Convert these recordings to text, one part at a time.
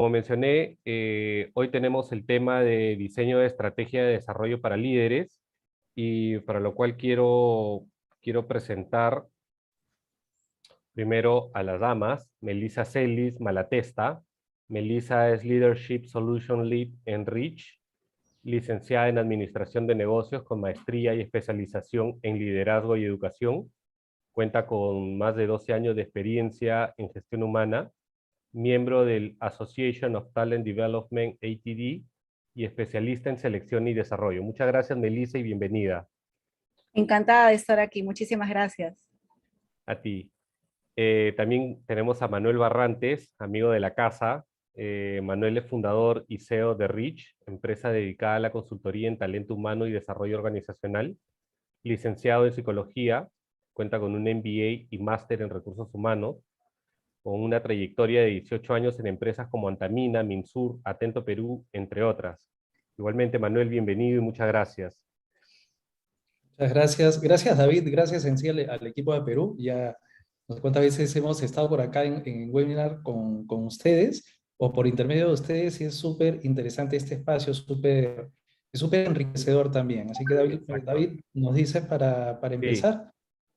Como mencioné, hoy tenemos el tema de diseño de estrategia de desarrollo para líderes y para lo cual quiero presentar primero a las damas, Melissa Celis Malatesta. Melissa es Leadership Solution Lead en Reach, licenciada en Administración de Negocios con maestría y especialización en Liderazgo y Educación. Cuenta con más de 12 años de experiencia en gestión humana, miembro del Association of Talent Development, ATD, y especialista en selección y desarrollo. Muchas gracias, Melissa, y bienvenida Encantada de estar aquí. Muchísimas gracias. a ti. También tenemos a Manuel Barrantes, amigo de la casa. Manuel es fundador y CEO de Reach, empresa dedicada a la consultoría en talento humano y desarrollo organizacional. Licenciado en psicología, cuenta con un MBA y máster en recursos humanos, con una trayectoria de 18 años en empresas como Antamina, Minsur, Atento Perú, entre otras. Igualmente, Manuel, bienvenido y muchas gracias. Muchas gracias. Gracias, David. Gracias en sí al equipo de Perú. Ya no sé cuántas veces hemos estado por acá en webinar con ustedes o por intermedio de ustedes y es súper interesante este espacio, es súper enriquecedor también. Así que Exacto. David nos dice para Sí. empezar.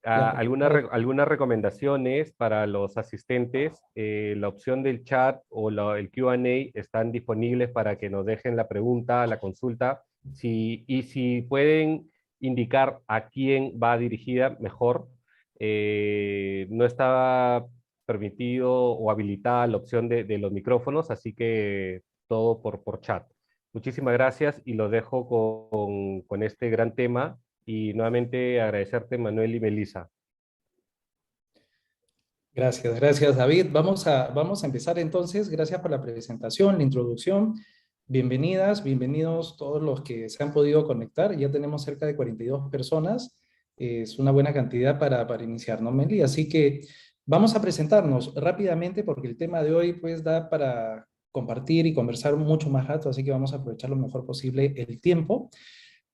Ya, Algunas recomendaciones para los asistentes. La opción del chat o el Q&A están disponibles para que nos dejen la pregunta, la consulta. Y si pueden indicar a quién va dirigida, mejor. No estaba permitido o habilitada la opción de los micrófonos, así que todo por chat. Muchísimas gracias y los dejo con este gran tema. Y nuevamente agradecerte, Manuel y Melissa. gracias, gracias, David. Vamos a empezar entonces. Gracias por la presentación, la introducción. Bienvenidas, bienvenidos todos los que se han podido conectar. Ya tenemos cerca de 42 personas. Es una buena cantidad para iniciar, ¿no, Meli? Así que vamos a presentarnos rápidamente porque el tema de hoy pues da para compartir y conversar mucho más rato, así que vamos a aprovechar lo mejor posible el tiempo.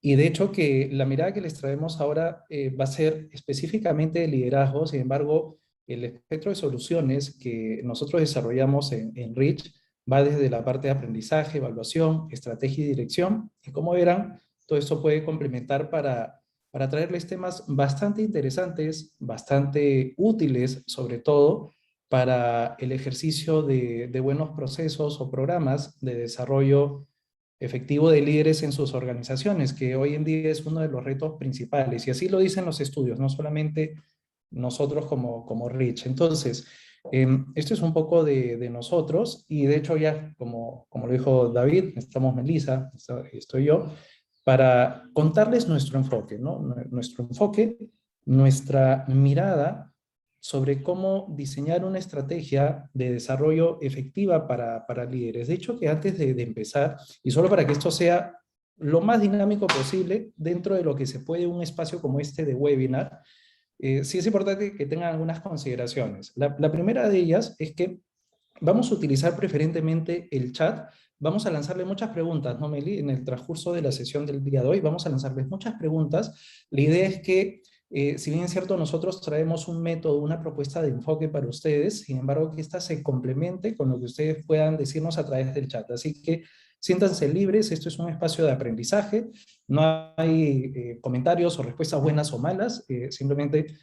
Y de hecho que la mirada que les traemos ahora va a ser específicamente de liderazgo. Sin embargo, el espectro de soluciones que nosotros desarrollamos en Reach va desde la parte de aprendizaje, evaluación, estrategia y dirección. Y como verán, todo esto puede complementar para traerles temas bastante interesantes, bastante útiles, sobre todo para el ejercicio de buenos procesos o programas de desarrollo efectivo de líderes en sus organizaciones, que hoy en día es uno de los retos principales. Y así lo dicen los estudios, no solamente nosotros como Rich. Entonces, esto es un poco de nosotros y de hecho ya, como lo dijo David, estamos Melissa, estoy yo, para contarles nuestro enfoque, ¿no? Nuestro enfoque, nuestra mirada sobre cómo diseñar una estrategia de desarrollo efectiva para líderes. De hecho, que antes de empezar, y solo para que esto sea lo más dinámico posible dentro de lo que se puede un espacio como este de webinar, sí es importante que tengan algunas consideraciones. La primera de ellas es que vamos a utilizar preferentemente el chat. Vamos a lanzarle muchas preguntas, ¿no, Meli? En el transcurso de la sesión del día de hoy vamos a lanzarles muchas preguntas. La idea es que, si bien es cierto, nosotros traemos un método, una propuesta de enfoque para ustedes, sin embargo, que ésta se complemente con lo que ustedes puedan decirnos a través del chat. Así que siéntanse libres, esto es un espacio de aprendizaje, no hay comentarios o respuestas buenas o malas, simplemente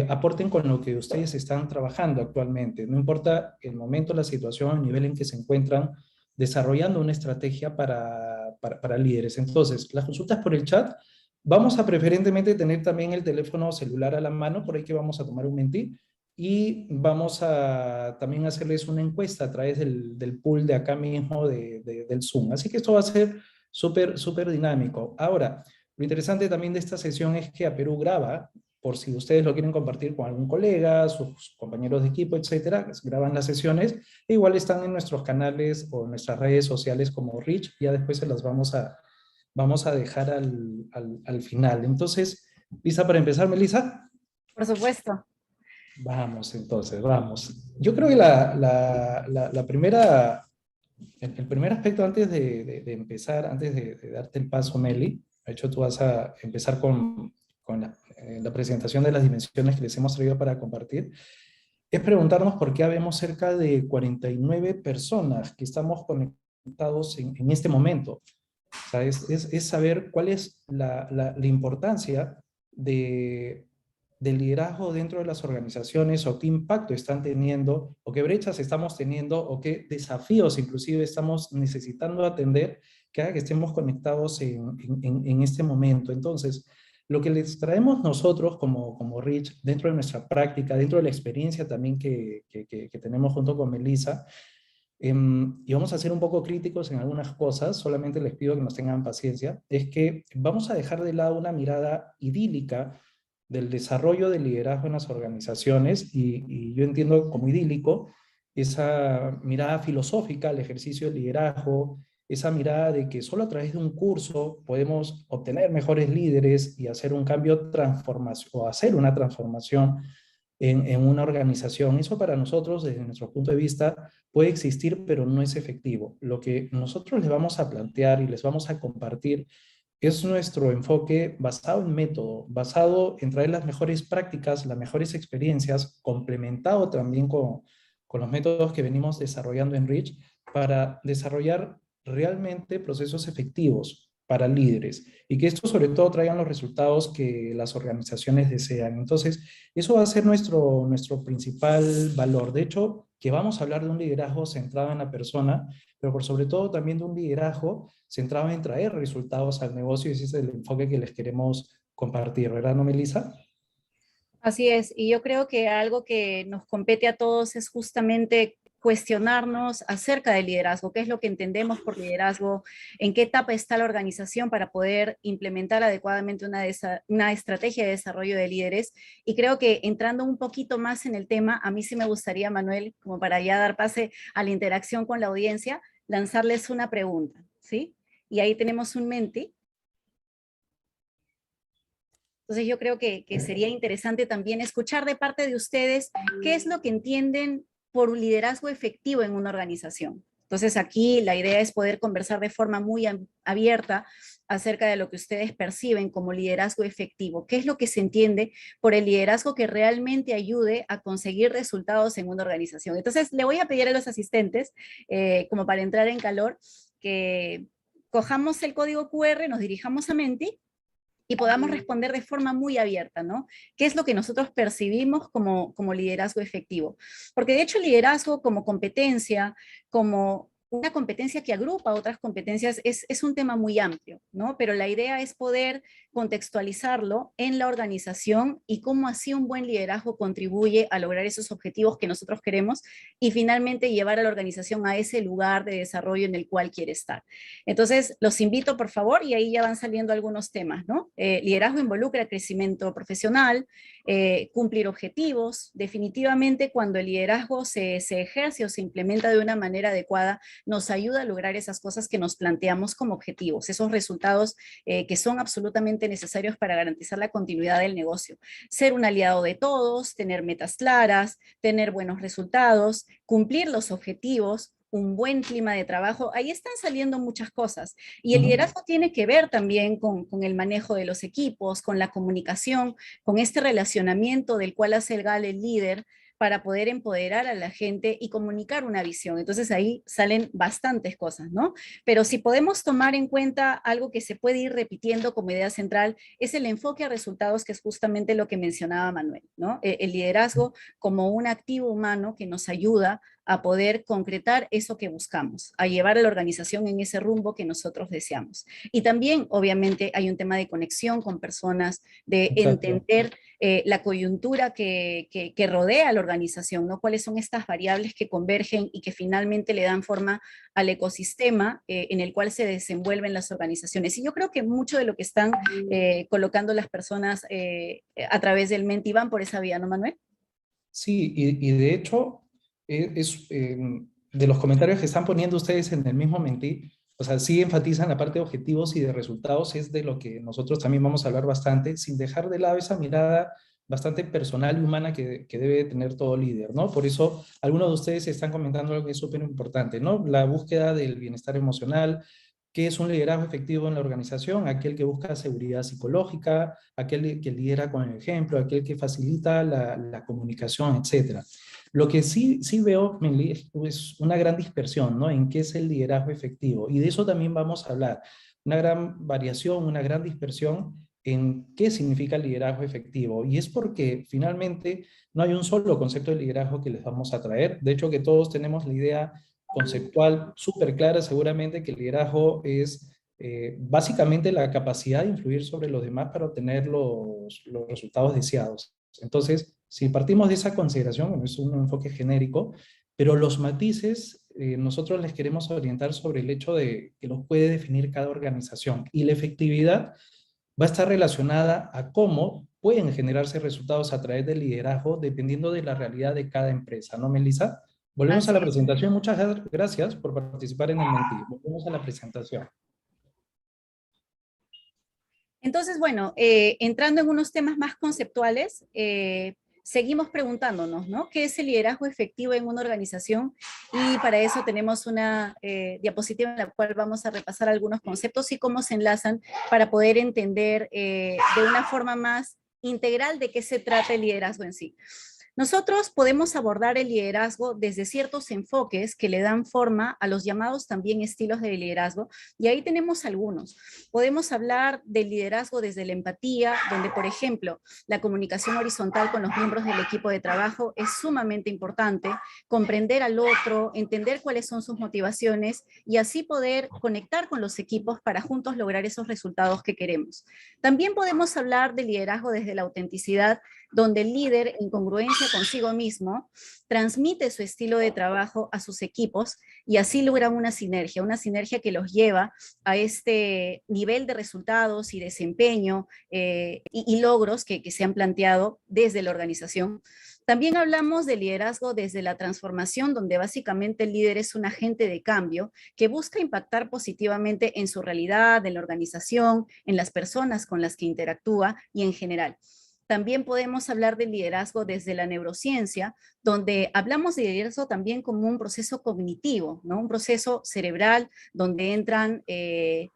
aporten con lo que ustedes están trabajando actualmente. No importa el momento, la situación, el nivel en que se encuentran desarrollando una estrategia para líderes. Entonces, las consultas por el chat, vamos a preferentemente tener también el teléfono celular a la mano, por ahí que vamos a tomar un mentí, y vamos a también hacerles una encuesta a través del pool de acá mismo del Zoom. Así que esto va a ser súper dinámico. Ahora, lo interesante también de esta sesión es que a Perú graba, por si ustedes lo quieren compartir con algún colega, sus compañeros de equipo, etcétera, graban las sesiones, e igual están en nuestros canales o en nuestras redes sociales como Rich, ya después se las vamos a dejar al final. Entonces, ¿lista para empezar, Melissa? Por supuesto. Vamos, entonces, vamos. Yo creo que la primera, el primer aspecto antes de empezar, antes de darte el paso, Meli, de hecho tú vas a empezar con la presentación de las dimensiones que les hemos traído para compartir. es preguntarnos por qué habemos cerca de 49 personas que estamos conectados en este momento. O sea, es saber cuál es la importancia de, del liderazgo dentro de las organizaciones, o qué impacto están teniendo, o qué brechas estamos teniendo, o qué desafíos inclusive estamos necesitando atender, que haga que estemos conectados en este momento. Entonces, lo que les traemos nosotros como Rich, dentro de nuestra práctica, dentro de la experiencia también que tenemos junto con Melissa, y vamos a ser un poco críticos en algunas cosas, solamente les pido que nos tengan paciencia, es que vamos a dejar de lado una mirada idílica del desarrollo del liderazgo en las organizaciones, y yo entiendo como idílico esa mirada filosófica al ejercicio del liderazgo, esa mirada de que solo a través de un curso podemos obtener mejores líderes y hacer un cambio transformación, o hacer una transformación en una organización. Eso para nosotros, desde nuestro punto de vista, puede existir, pero no es efectivo. Lo que nosotros les vamos a plantear y les vamos a compartir es nuestro enfoque basado en método, basado en traer las mejores prácticas, las mejores experiencias, complementado también con los métodos que venimos desarrollando en Rich, para desarrollar realmente procesos efectivos para líderes, y que esto sobre todo traigan los resultados que las organizaciones desean. Entonces, eso va a ser nuestro principal valor. De hecho, que vamos a hablar de un liderazgo centrado en la persona, pero por sobre todo también de un liderazgo centrado en traer resultados al negocio, y ese es el enfoque que les queremos compartir, ¿verdad, no, Melissa? Así es, y yo creo que algo que nos compete a todos es justamente cuestionarnos acerca del liderazgo, qué es lo que entendemos por liderazgo, en qué etapa está la organización para poder implementar adecuadamente una estrategia de desarrollo de líderes. Y creo que entrando un poquito más en el tema, a mí sí me gustaría, Manuel, como para ya dar pase a la interacción con la audiencia, lanzarles una pregunta, ¿sí? Y ahí tenemos un Menti. Entonces yo creo que sería interesante también escuchar de parte de ustedes qué es lo que entienden por un liderazgo efectivo en una organización. Entonces aquí la idea es poder conversar de forma muy abierta acerca de lo que ustedes perciben como liderazgo efectivo. ¿Qué es lo que se entiende por el liderazgo que realmente ayude a conseguir resultados en una organización? Entonces le voy a pedir a los asistentes, como para entrar en calor, que cojamos el código QR, nos dirijamos a Menti y podamos responder de forma muy abierta, ¿no? ¿Qué es lo que nosotros percibimos como liderazgo efectivo? Porque de hecho el liderazgo como competencia, como una competencia que agrupa otras competencias, es un tema muy amplio, ¿no? Pero la idea es poder contextualizarlo en la organización y cómo así un buen liderazgo contribuye a lograr esos objetivos que nosotros queremos y finalmente llevar a la organización a ese lugar de desarrollo en el cual quiere estar. Entonces, los invito, por favor, y ahí ya van saliendo algunos temas, ¿no? Liderazgo involucra crecimiento profesional, cumplir objetivos. Definitivamente, cuando el liderazgo se ejerce o se implementa de una manera adecuada, nos ayuda a lograr esas cosas que nos planteamos como objetivos, esos resultados que son absolutamente necesarios para garantizar la continuidad del negocio. Ser un aliado de todos, tener metas claras, tener buenos resultados, cumplir los objetivos, un buen clima de trabajo, ahí están saliendo muchas cosas. Y el liderazgo tiene que ver también con el manejo de los equipos, con la comunicación, con este relacionamiento del cual hace el líder para poder empoderar a la gente y comunicar una visión. Entonces ahí salen bastantes cosas, ¿no? Pero si podemos tomar en cuenta algo que se puede ir repitiendo como idea central, es el enfoque a resultados, que es justamente lo que mencionaba Manuel, ¿no? El liderazgo como un activo humano que nos ayuda a poder concretar eso que buscamos, a llevar a la organización en ese rumbo que nosotros deseamos. Y también, obviamente, hay un tema de conexión con personas, de Exacto. entender la coyuntura que rodea a la organización, ¿no? Cuáles son estas variables que convergen y que finalmente le dan forma al ecosistema en el cual se desenvuelven las organizaciones. Y yo creo que mucho de lo que están colocando las personas a través del Menti van por esa vía, ¿no, Manuel? Sí, y de hecho, de los comentarios que están poniendo ustedes en el mismo Menti, o sea, sí enfatizan la parte de objetivos y de resultados, es de lo que nosotros también vamos a hablar bastante, sin dejar de lado esa mirada bastante personal y humana que debe tener todo líder, ¿no? Por eso, algunos de ustedes están comentando algo que es súper importante, ¿no? La búsqueda del bienestar emocional. ¿Qué es un liderazgo efectivo en la organización? Aquel que busca seguridad psicológica, aquel que lidera con el ejemplo, aquel que facilita la comunicación, etcétera. Lo que sí veo, Meli, es una gran dispersión, ¿no? En qué es el liderazgo efectivo. Y de eso también vamos a hablar. Una gran variación, una gran dispersión en qué significa el liderazgo efectivo. Y es porque finalmente no hay un solo concepto de liderazgo que les vamos a traer. De hecho, que todos tenemos la idea conceptual súper clara, seguramente que el liderazgo es básicamente la capacidad de influir sobre los demás para obtener los resultados deseados. Entonces, si partimos de esa consideración, bueno, es un enfoque genérico, pero los matices nosotros les queremos orientar sobre el hecho de que los puede definir cada organización. Y la efectividad va a estar relacionada a cómo pueden generarse resultados a través del liderazgo dependiendo de la realidad de cada empresa, ¿no, Melissa? Volvemos a Así la es. presentación. Muchas gracias por participar en el Menti. Volvemos a la presentación. Entonces, bueno, entrando en unos temas más conceptuales, seguimos preguntándonos, ¿no? ¿Qué es el liderazgo efectivo en una organización? Y para eso tenemos una diapositiva en la cual vamos a repasar algunos conceptos y cómo se enlazan para poder entender de una forma más integral de qué se trata el liderazgo en sí. Nosotros podemos abordar el liderazgo desde ciertos enfoques que le dan forma a los llamados también estilos de liderazgo, y ahí tenemos algunos. Podemos hablar del liderazgo desde la empatía, donde, por ejemplo, la comunicación horizontal con los miembros del equipo de trabajo es sumamente importante, comprender al otro, entender cuáles son sus motivaciones y así poder conectar con los equipos para juntos lograr esos resultados que queremos. También podemos hablar de liderazgo desde la autenticidad, donde el líder, en congruencia consigo mismo, transmite su estilo de trabajo a sus equipos y así logran una sinergia que los lleva a este nivel de resultados y desempeño y logros que se han planteado desde la organización. También hablamos de liderazgo desde la transformación, donde básicamente el líder es un agente de cambio que busca impactar positivamente en su realidad, en la organización, en las personas con las que interactúa y en general. También podemos hablar del liderazgo desde la neurociencia, donde hablamos de liderazgo también como un proceso cognitivo, ¿no? Un proceso cerebral donde entran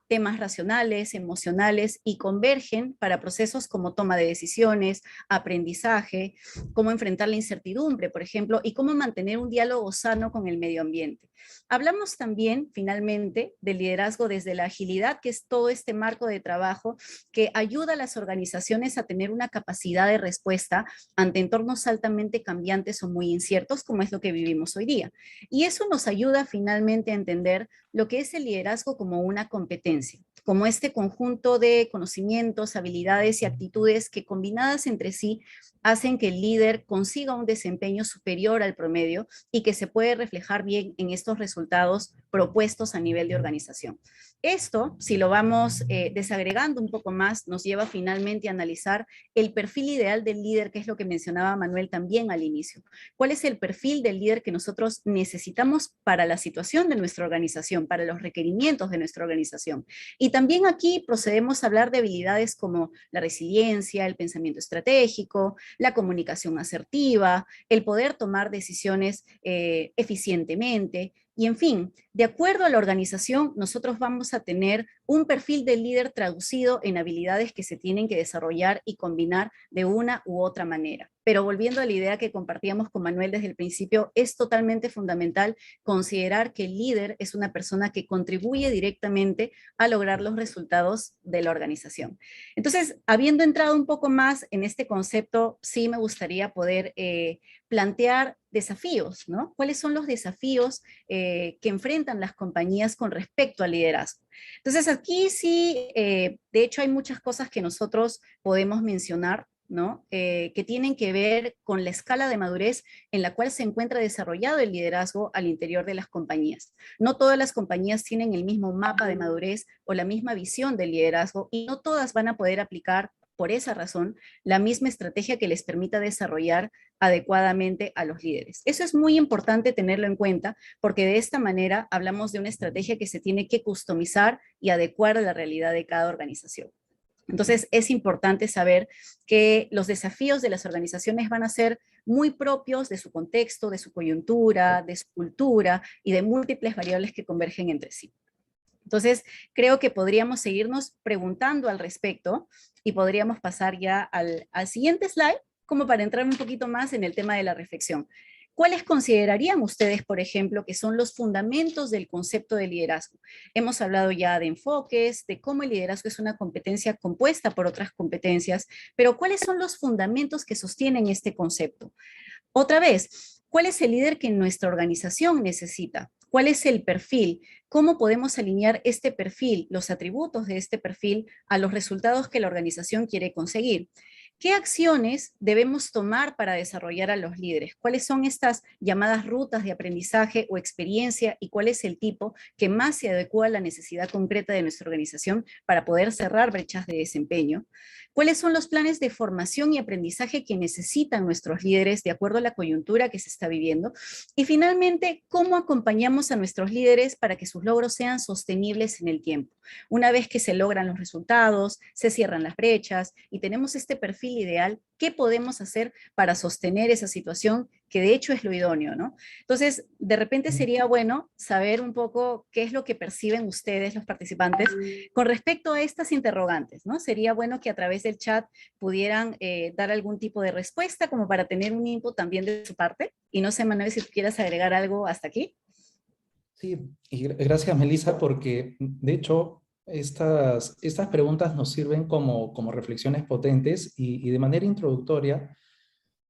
temas racionales, emocionales y convergen para procesos como toma de decisiones, aprendizaje, cómo enfrentar la incertidumbre, por ejemplo, y cómo mantener un diálogo sano con el medio ambiente. Hablamos también, finalmente, del liderazgo desde la agilidad, que es todo este marco de trabajo que ayuda a las organizaciones a tener una capacidad de respuesta ante entornos altamente cambiantes o muy inciertos, como es lo que vivimos hoy día. Y eso nos ayuda finalmente a entender lo que es el liderazgo como una competencia, como este conjunto de conocimientos, habilidades y actitudes que combinadas entre sí hacen que el líder consiga un desempeño superior al promedio y que se puede reflejar bien en estos resultados propuestos a nivel de organización. Esto, si lo vamos desagregando un poco más, nos lleva finalmente a analizar el perfil ideal del líder, que es lo que mencionaba Manuel también al inicio. ¿Cuál es el perfil del líder que nosotros necesitamos para la situación de nuestra organización, para los requerimientos de nuestra organización? Y también aquí procedemos a hablar de habilidades como la resiliencia, el pensamiento estratégico, la comunicación asertiva, el poder tomar decisiones eficientemente. Y en fin, de acuerdo a la organización, nosotros vamos a tener un perfil del líder traducido en habilidades que se tienen que desarrollar y combinar de una u otra manera. Pero volviendo a la idea que compartíamos con Manuel desde el principio, es totalmente fundamental considerar que el líder es una persona que contribuye directamente a lograr los resultados de la organización. Entonces, habiendo entrado un poco más en este concepto, sí me gustaría poder plantear desafíos, ¿no? ¿Cuáles son los desafíos que enfrentan las compañías con respecto al liderazgo? Entonces, aquí sí, de hecho hay muchas cosas que nosotros podemos mencionar, ¿no? Que tienen que ver con la escala de madurez en la cual se encuentra desarrollado el liderazgo al interior de las compañías. No todas las compañías tienen el mismo mapa de madurez o la misma visión del liderazgo y no todas van a poder aplicar por esa razón la misma estrategia que les permita desarrollar adecuadamente a los líderes. Eso es muy importante tenerlo en cuenta porque de esta manera hablamos de una estrategia que se tiene que customizar y adecuar a la realidad de cada organización. Entonces, es importante saber que los desafíos de las organizaciones van a ser muy propios de su contexto, de su coyuntura, de su cultura y de múltiples variables que convergen entre sí. Entonces, creo que podríamos seguirnos preguntando al respecto y podríamos pasar ya al siguiente slide, como para entrar un poquito más en el tema de la reflexión. ¿Cuáles considerarían ustedes, por ejemplo, que son los fundamentos del concepto de liderazgo? Hemos hablado ya de enfoques, de cómo el liderazgo es una competencia compuesta por otras competencias, pero ¿cuáles son los fundamentos que sostienen este concepto? Otra vez, ¿cuál es el líder que nuestra organización necesita? ¿Cuál es el perfil? ¿Cómo podemos alinear este perfil, los atributos de este perfil, a los resultados que la organización quiere conseguir? ¿Qué acciones debemos tomar para desarrollar a los líderes? ¿Cuáles son estas llamadas rutas de aprendizaje o experiencia y cuál es el tipo que más se adecua a la necesidad concreta de nuestra organización para poder cerrar brechas de desempeño? ¿Cuáles son los planes de formación y aprendizaje que necesitan nuestros líderes de acuerdo a la coyuntura que se está viviendo? Y finalmente, ¿cómo acompañamos a nuestros líderes para que sus logros sean sostenibles en el tiempo? Una vez que se logran los resultados, se cierran las brechas y tenemos este perfil ideal, ¿qué podemos hacer para sostener esa situación que de hecho es lo idóneo, ¿no? Entonces, de repente sería bueno saber un poco qué es lo que perciben ustedes, los participantes, con respecto a estas interrogantes, ¿no? Sería bueno que a través del chat pudieran dar algún tipo de respuesta como para tener un input también de su parte. Y no sé, Manuel, si tú quieras agregar algo hasta aquí. Sí, y gracias, Melissa, porque de hecho estas preguntas nos sirven como reflexiones potentes y de manera introductoria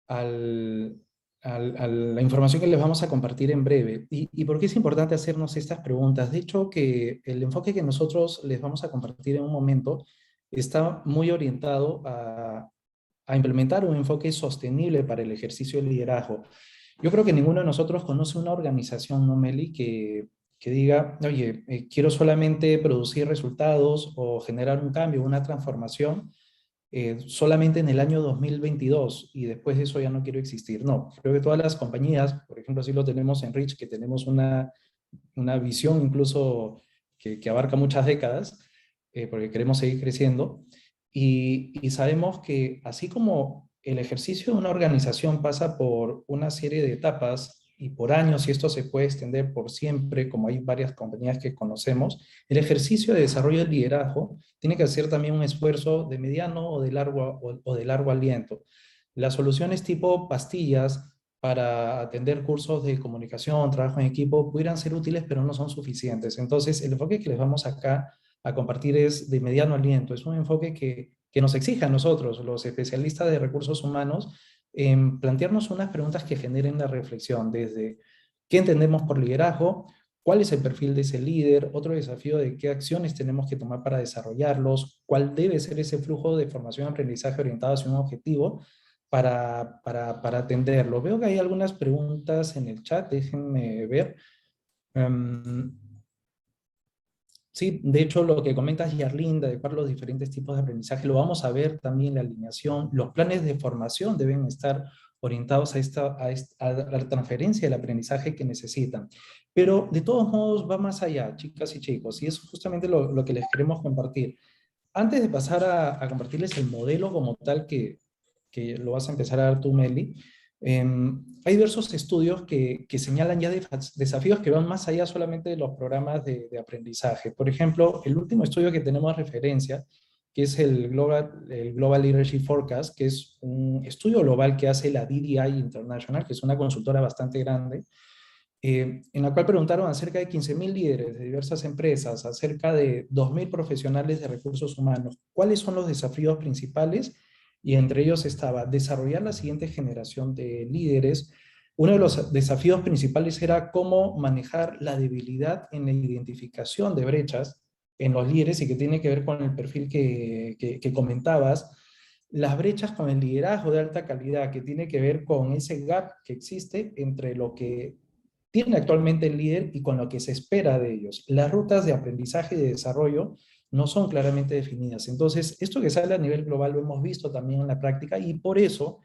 al, a la información que les vamos a compartir en breve. ¿Y por qué es importante hacernos estas preguntas? De hecho, que el enfoque que nosotros les vamos a compartir en un momento está muy orientado a implementar un enfoque sostenible para el ejercicio del liderazgo. Yo creo que ninguno de nosotros conoce una organización, ¿no, Meli?, que diga, oye, quiero solamente producir resultados o generar un cambio, una transformación, solamente en el año 2022 y después de eso ya no quiero existir. No, creo que todas las compañías, por ejemplo, así lo tenemos en Rich, que tenemos una visión incluso que abarca muchas décadas, porque queremos seguir creciendo, y sabemos que así como el ejercicio de una organización pasa por una serie de etapas y por años, y esto se puede extender por siempre, como hay varias compañías que conocemos, el ejercicio de desarrollo del liderazgo tiene que hacer también un esfuerzo de mediano o de largo aliento. Las soluciones tipo pastillas para atender cursos de comunicación, trabajo en equipo, pudieran ser útiles, pero no son suficientes. Entonces, el enfoque que les vamos acá a compartir es de mediano aliento. Es un enfoque que nos exige a nosotros, los especialistas de recursos humanos, en plantearnos unas preguntas que generen la reflexión desde qué entendemos por liderazgo, cuál es el perfil de ese líder, otro desafío de qué acciones tenemos que tomar para desarrollarlos, cuál debe ser ese flujo de formación y aprendizaje orientado hacia un objetivo para atenderlo. Veo que hay algunas preguntas en el chat, déjenme ver. Sí, de hecho lo que comentas, Yarlín, de adecuar los diferentes tipos de aprendizaje, lo vamos a ver también en la alineación. Los planes de formación deben estar orientados a la transferencia del aprendizaje que necesitan. Pero de todos modos va más allá, chicas y chicos, y eso es justamente lo que les queremos compartir. Antes de pasar a compartirles el modelo como tal que lo vas a empezar a dar tú, Meli, hay diversos estudios que señalan ya desafíos que van más allá solamente de los programas de aprendizaje. Por ejemplo, el último estudio que tenemos de referencia, que es el Global Leadership Forecast, que es un estudio global que hace la DDI International, que es una consultora bastante grande, en la cual preguntaron a cerca de 15.000 líderes de diversas empresas, a cerca de 2.000 profesionales de recursos humanos, cuáles son los desafíos principales, y entre ellos estaba desarrollar la siguiente generación de líderes. Uno de los desafíos principales era cómo manejar la debilidad en la identificación de brechas en los líderes y que tiene que ver con el perfil que comentabas, las brechas con el liderazgo de alta calidad, que tiene que ver con ese gap que existe entre lo que tiene actualmente el líder y con lo que se espera de ellos. Las rutas de aprendizaje y de desarrollo no son claramente definidas. Entonces, esto que sale a nivel global lo hemos visto también en la práctica y por eso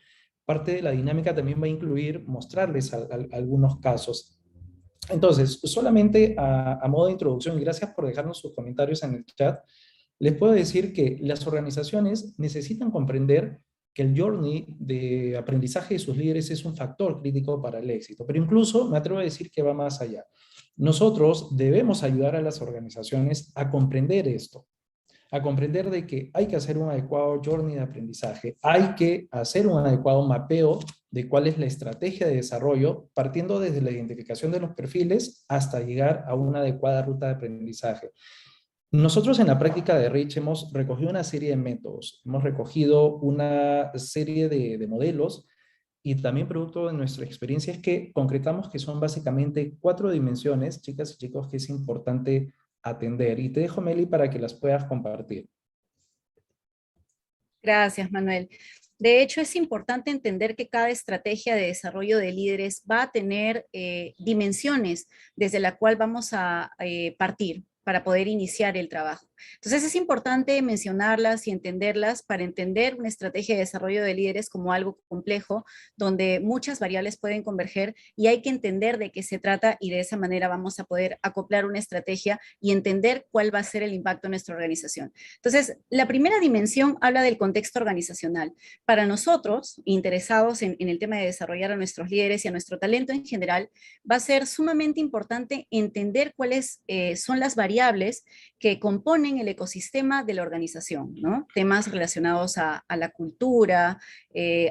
parte de la dinámica también va a incluir mostrarles algunos casos. Entonces, solamente a modo de introducción, y gracias por dejarnos sus comentarios en el chat, les puedo decir que las organizaciones necesitan comprender que el journey de aprendizaje de sus líderes es un factor crítico para el éxito, pero incluso me atrevo a decir que va más allá. Nosotros debemos ayudar a las organizaciones a comprender esto, a comprender de que hay que hacer un adecuado journey de aprendizaje, hay que hacer un adecuado mapeo de cuál es la estrategia de desarrollo, partiendo desde la identificación de los perfiles hasta llegar a una adecuada ruta de aprendizaje. Nosotros en la práctica de Rich hemos recogido una serie de métodos, hemos recogido una serie de modelos y también producto de nuestra experiencia es que concretamos que son básicamente 4 dimensiones, chicas y chicos, que es importante atender. Y te dejo, Meli, para que las puedas compartir. Gracias, Manuel. De hecho, es importante entender que cada estrategia de desarrollo de líderes va a tener dimensiones desde la cual vamos a partir para poder iniciar el trabajo. Entonces es importante mencionarlas y entenderlas para entender una estrategia de desarrollo de líderes como algo complejo, donde muchas variables pueden converger y hay que entender de qué se trata y de esa manera vamos a poder acoplar una estrategia y entender cuál va a ser el impacto en nuestra organización. Entonces, la primera dimensión habla del contexto organizacional. Para nosotros, interesados en el tema de desarrollar a nuestros líderes y a nuestro talento en general, va a ser sumamente importante entender cuáles son las variables que componen el ecosistema de la organización, ¿no? Temas relacionados a la cultura,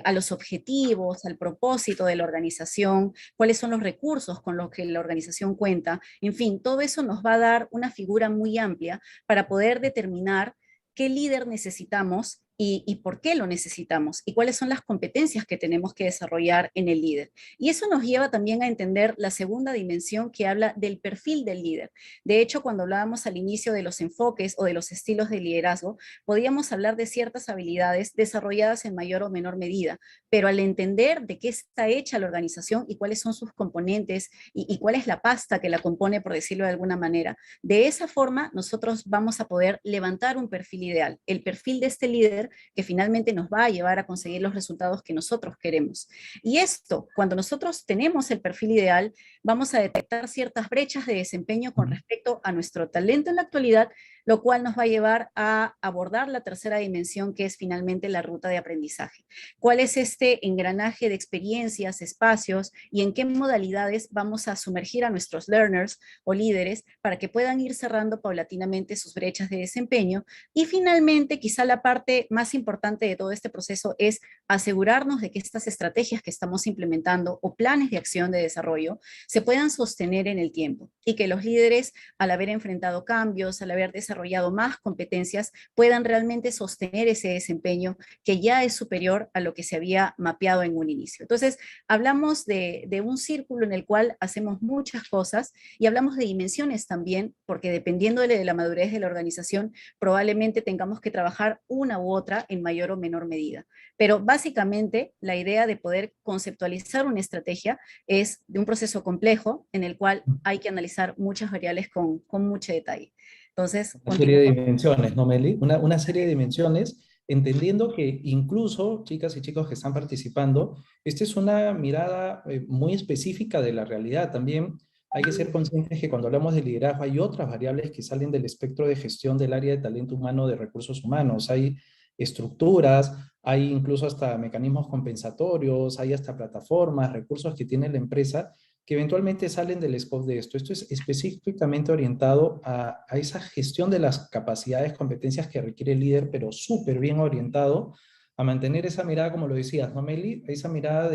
a los objetivos, al propósito de la organización, cuáles son los recursos con los que la organización cuenta. En fin, todo eso nos va a dar una figura muy amplia para poder determinar qué líder necesitamos y por qué lo necesitamos y cuáles son las competencias que tenemos que desarrollar en el líder. Y eso nos lleva también a entender la segunda dimensión que habla del perfil del líder. De hecho, cuando hablábamos al inicio de los enfoques o de los estilos de liderazgo, podíamos hablar de ciertas habilidades desarrolladas en mayor o menor medida, pero al entender de qué está hecha la organización y cuáles son sus componentes y cuál es la pasta que la compone, por decirlo de alguna manera, de esa forma nosotros vamos a poder levantar un perfil ideal, el perfil de este líder que finalmente nos va a llevar a conseguir los resultados que nosotros queremos. Y esto, cuando nosotros tenemos el perfil ideal, vamos a detectar ciertas brechas de desempeño con respecto a nuestro talento en la actualidad, lo cual nos va a llevar a abordar la tercera dimensión, que es finalmente la ruta de aprendizaje. ¿Cuál es este engranaje de experiencias, espacios y en qué modalidades vamos a sumergir a nuestros learners o líderes para que puedan ir cerrando paulatinamente sus brechas de desempeño? Y finalmente, quizá la parte más importante de todo este proceso es asegurarnos de que estas estrategias que estamos implementando o planes de acción de desarrollo se puedan sostener en el tiempo y que los líderes, al haber enfrentado cambios, al haber desarrollado más competencias, puedan realmente sostener ese desempeño que ya es superior a lo que se había mapeado en un inicio. Entonces, hablamos de un círculo en el cual hacemos muchas cosas y hablamos de dimensiones también, porque dependiendo de la madurez de la organización, probablemente tengamos que trabajar una u otra en mayor o menor medida. Pero básicamente la idea de poder conceptualizar una estrategia es de un proceso complejo en el cual hay que analizar muchas variables con mucho detalle. Entonces, Una serie de continúo. dimensiones, ¿no, Meli? Una serie de dimensiones, entendiendo que incluso, chicas y chicos que están participando, esta es una mirada muy específica de la realidad. También hay que ser conscientes que cuando hablamos de liderazgo hay otras variables que salen del espectro de gestión del área de talento humano, de recursos humanos. Hay estructuras, hay incluso hasta mecanismos compensatorios, hay hasta plataformas, recursos que tiene la empresa que eventualmente salen del scope de esto. Esto es específicamente orientado a esa gestión de las capacidades, competencias que requiere el líder, pero súper bien orientado a mantener esa mirada, como lo decías, ¿no, Meli? Esa mirada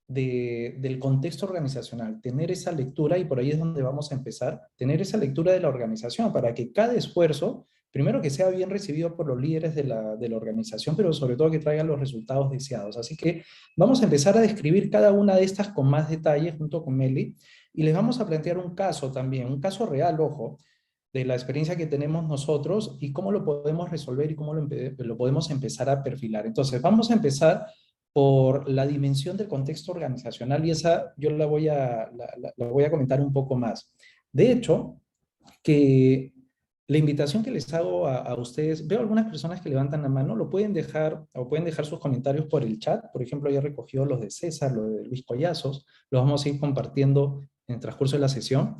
del contexto organizacional, tener esa lectura, y por ahí es donde vamos a empezar, tener esa lectura de la organización para que cada esfuerzo, primero que sea bien recibido por los líderes de la organización, pero sobre todo que traiga los resultados deseados. Así que vamos a empezar a describir cada una de estas con más detalle junto con Meli y les vamos a plantear un caso también, un caso real, ojo, de la experiencia que tenemos nosotros y cómo lo podemos resolver y cómo lo podemos empezar a perfilar. Entonces, vamos a empezar por la dimensión del contexto organizacional y esa yo la voy a comentar un poco más. De hecho, que la invitación que les hago a ustedes, veo algunas personas que levantan la mano, lo pueden dejar o pueden dejar sus comentarios por el chat. Por ejemplo, ya recogió los de César, los de Luis Collazos, los vamos a ir compartiendo en el transcurso de la sesión.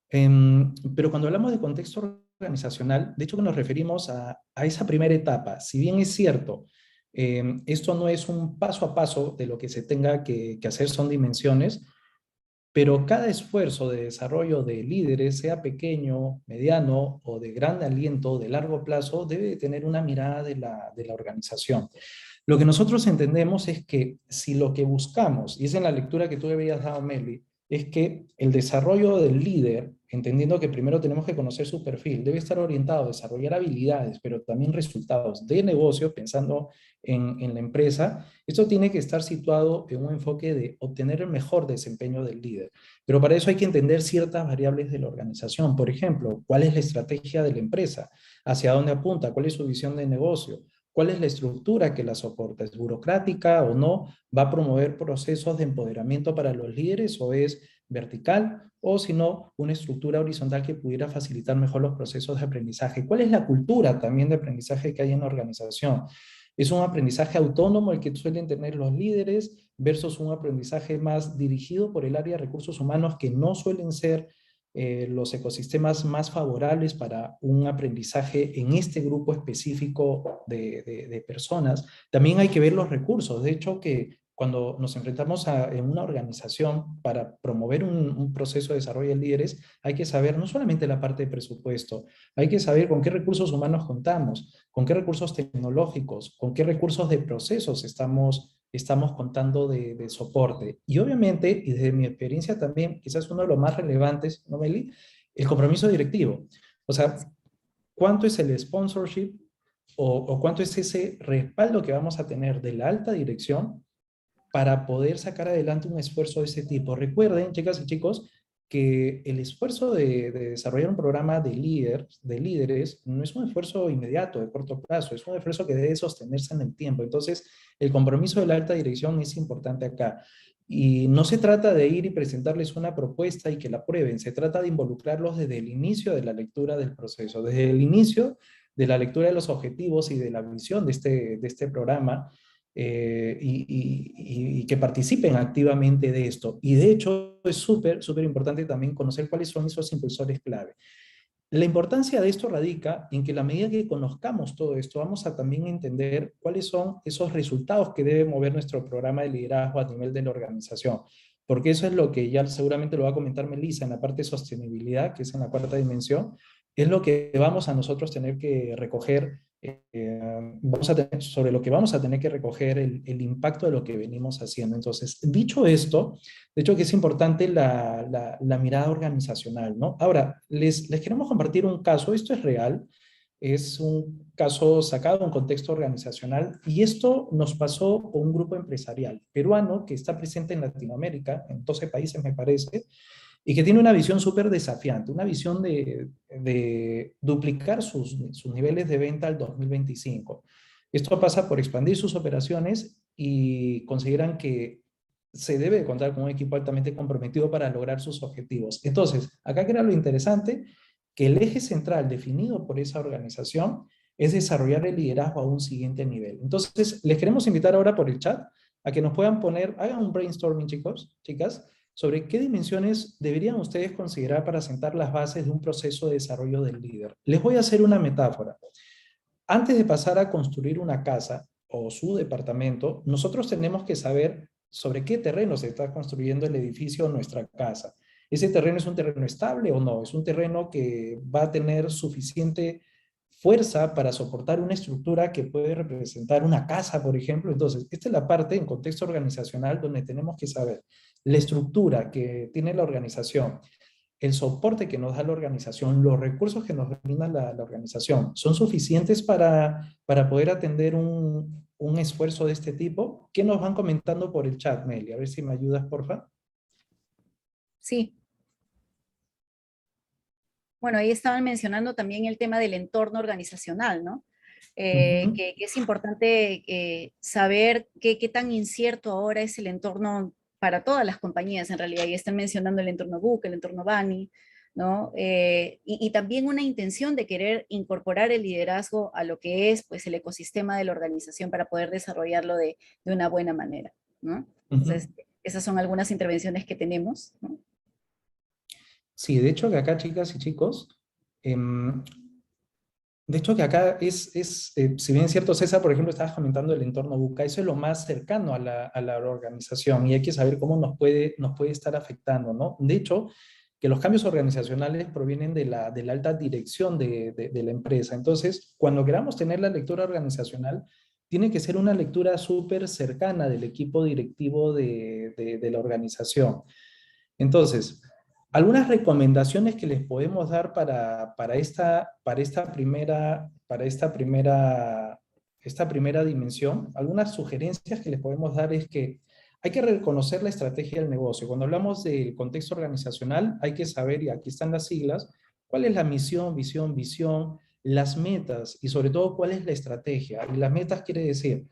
Pero cuando hablamos de contexto organizacional, de hecho que nos referimos a esa primera etapa. Si bien es cierto, esto no es un paso a paso de lo que se tenga que hacer, son dimensiones. pero cada esfuerzo de desarrollo de líderes, sea pequeño, mediano o de gran aliento, de largo plazo, debe tener una mirada de la organización. Lo que nosotros entendemos es que si lo que buscamos, y es en la lectura que tú habías dado, Meli, es que el desarrollo del líder, entendiendo que primero tenemos que conocer su perfil, debe estar orientado a desarrollar habilidades, pero también resultados de negocio, pensando en la empresa. Esto tiene que estar situado en un enfoque de obtener el mejor desempeño del líder. Pero para eso hay que entender ciertas variables de la organización. Por ejemplo, ¿cuál es la estrategia de la empresa? ¿Hacia dónde apunta? ¿Cuál es su visión de negocio? ¿Cuál es la estructura que la soporta? ¿Es burocrática o no? ¿Va a promover procesos de empoderamiento para los líderes o es vertical? O si no, una estructura horizontal que pudiera facilitar mejor los procesos de aprendizaje. ¿Cuál es la cultura también de aprendizaje que hay en la organización? ¿Es un aprendizaje autónomo el que suelen tener los líderes versus un aprendizaje más dirigido por el área de recursos humanos que no suelen ser los ecosistemas más favorables para un aprendizaje en este grupo específico de personas? También hay que ver los recursos. De hecho, que cuando nos enfrentamos en una organización para promover un proceso de desarrollo de líderes, hay que saber no solamente la parte de presupuesto, hay que saber con qué recursos humanos contamos, con qué recursos tecnológicos, con qué recursos de procesos estamos contando de soporte. Y obviamente, y desde mi experiencia también, quizás uno de los más relevantes, ¿no, Meli? El compromiso directivo. O sea, ¿cuánto es el sponsorship o cuánto es ese respaldo que vamos a tener de la alta dirección para poder sacar adelante un esfuerzo de ese tipo? Recuerden, chicas y chicos, que el esfuerzo de desarrollar un programa de líderes no es un esfuerzo inmediato, de corto plazo, es un esfuerzo que debe sostenerse en el tiempo. Entonces, el compromiso de la alta dirección es importante acá. Y no se trata de ir y presentarles una propuesta y que la aprueben, se trata de involucrarlos desde el inicio de la lectura del proceso, desde el inicio de la lectura de los objetivos y de la visión de este programa, y que participen activamente de esto. Y de hecho es súper importante también conocer cuáles son esos impulsores clave. La importancia de esto radica en que a la medida que conozcamos todo esto, vamos a también entender cuáles son esos resultados que debe mover nuestro programa de liderazgo a nivel de la organización. Porque eso es lo que ya seguramente lo va a comentar Melissa en la parte de sostenibilidad, que es en la cuarta dimensión, es lo que vamos a nosotros tener que recoger, sobre lo que vamos a tener que recoger el impacto de lo que venimos haciendo. Entonces, dicho esto, de hecho que es importante la mirada organizacional, ¿no? Ahora, les queremos compartir un caso, esto es real, es un caso sacado de un contexto organizacional y esto nos pasó con un grupo empresarial peruano que está presente en Latinoamérica, en 12 países me parece, y que tiene una visión súper desafiante, una visión de duplicar sus niveles de venta al 2025. Esto pasa por expandir sus operaciones y consideran que se debe contar con un equipo altamente comprometido para lograr sus objetivos. Entonces, acá que era lo interesante, que el eje central definido por esa organización es desarrollar el liderazgo a un siguiente nivel. Entonces, les queremos invitar ahora por el chat a que nos puedan poner, hagan un brainstorming, chicos, chicas, sobre qué dimensiones deberían ustedes considerar para sentar las bases de un proceso de desarrollo del líder. Les voy a hacer una metáfora. Antes de pasar a construir una casa o su departamento, nosotros tenemos que saber sobre qué terreno se está construyendo el edificio o nuestra casa. ¿Ese terreno es un terreno estable o no? ¿Es un terreno que va a tener suficiente fuerza para soportar una estructura que puede representar una casa, por ejemplo? Entonces, esta es la parte en contexto organizacional donde tenemos que saber la estructura que tiene la organización, el soporte que nos da la organización, los recursos que nos brinda la organización, ¿son suficientes para poder atender un esfuerzo de este tipo? ¿Qué nos van comentando por el chat, Meli? A ver si me ayudas, porfa. Sí. Bueno, ahí estaban mencionando también el tema del entorno organizacional, ¿no? Que es importante saber qué tan incierto ahora es el entorno para todas las compañías en realidad. Y están mencionando el entorno Book, el entorno Bunny, ¿no? Y también una intención de querer incorporar el liderazgo a lo que es pues, el ecosistema de la organización para poder desarrollarlo de una buena manera, ¿no? Entonces, esas son algunas intervenciones que tenemos, ¿no? Sí, de hecho que acá, chicas y chicos, De hecho, que acá si bien es cierto, César, por ejemplo, estabas comentando el entorno buca, eso es lo más cercano a la organización y hay que saber cómo nos puede estar afectando, ¿no? De hecho, que los cambios organizacionales provienen de la alta dirección de la empresa. Entonces, cuando queramos tener la lectura organizacional, tiene que ser una lectura súper cercana del equipo directivo de la organización. Entonces, algunas recomendaciones que les podemos dar esta primera dimensión, algunas sugerencias que les podemos dar es que hay que reconocer la estrategia del negocio. Cuando hablamos del contexto organizacional, hay que saber, y aquí están las siglas, cuál es la misión, visión, las metas y sobre todo cuál es la estrategia. Y las metas quiere decir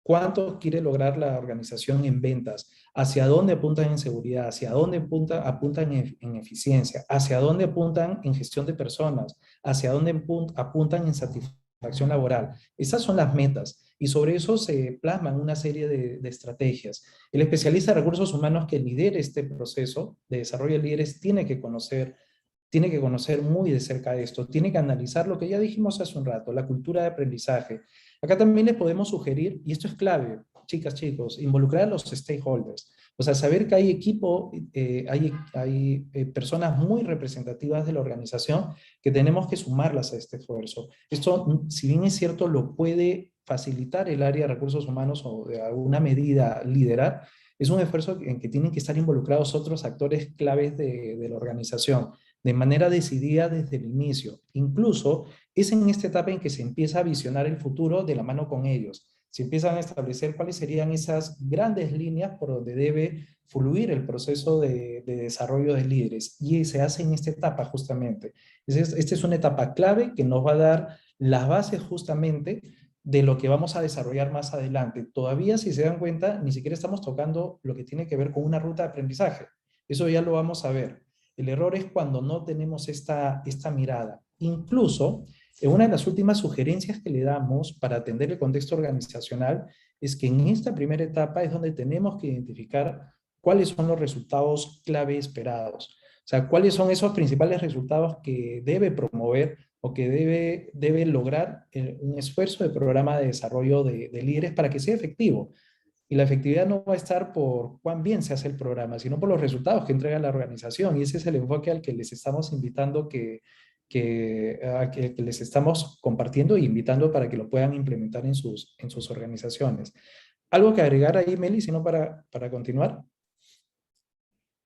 cuánto quiere lograr la organización en ventas, hacia dónde apuntan en seguridad, hacia dónde apuntan en eficiencia, hacia dónde apuntan en gestión de personas, hacia dónde apuntan en satisfacción laboral. Esas son las metas y sobre eso se plasman una serie de estrategias. El especialista de recursos humanos que lidere este proceso de desarrollo de líderes tiene que conocer muy de cerca esto, tiene que analizar lo que ya dijimos hace un rato, la cultura de aprendizaje. Acá también les podemos sugerir, y esto es clave, chicas, chicos, involucrar a los stakeholders. O sea, saber que hay equipo, hay personas muy representativas de la organización que tenemos que sumarlas a este esfuerzo. Esto, si bien es cierto, lo puede facilitar el área de recursos humanos o de alguna medida liderar, es un esfuerzo en que tienen que estar involucrados otros actores claves de la organización de manera decidida desde el inicio. Incluso es en esta etapa en que se empieza a visionar el futuro de la mano con ellos. Se empiezan a establecer cuáles serían esas grandes líneas por donde debe fluir el proceso de desarrollo de líderes. Y se hace en esta etapa justamente. Esta es una etapa clave que nos va a dar las bases justamente de lo que vamos a desarrollar más adelante. Todavía, si se dan cuenta, ni siquiera estamos tocando lo que tiene que ver con una ruta de aprendizaje. Eso ya lo vamos a ver. El error es cuando no tenemos esta mirada. Incluso, una de las últimas sugerencias que le damos para atender el contexto organizacional es que en esta primera etapa es donde tenemos que identificar cuáles son los resultados clave esperados. O sea, cuáles son esos principales resultados que debe promover o que debe lograr un esfuerzo de programa de desarrollo de líderes para que sea efectivo. Y la efectividad no va a estar por cuán bien se hace el programa, sino por los resultados que entrega la organización. Y ese es el enfoque al que les estamos invitando que les estamos compartiendo e invitando para que lo puedan implementar en sus organizaciones. ¿Algo que agregar ahí, Meli, sino para continuar?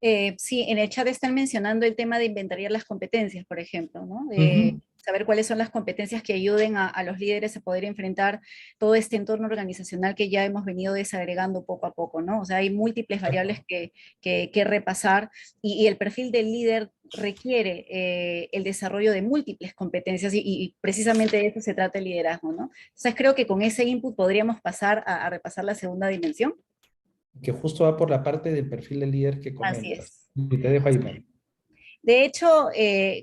Sí, en el chat están mencionando el tema de inventariar las competencias, por ejemplo, ¿no? De Ujú. saber cuáles son las competencias que ayuden a los líderes a poder enfrentar todo este entorno organizacional que ya hemos venido desagregando poco a poco, ¿no? O sea, hay múltiples variables que repasar y el perfil del líder requiere el desarrollo de múltiples competencias y precisamente de eso se trata el liderazgo, ¿no? Entonces creo que con ese input podríamos pasar a repasar la segunda dimensión. Que justo va por la parte del perfil del líder que Así comentas. es. Y te dejo ahí, Meli. De hecho,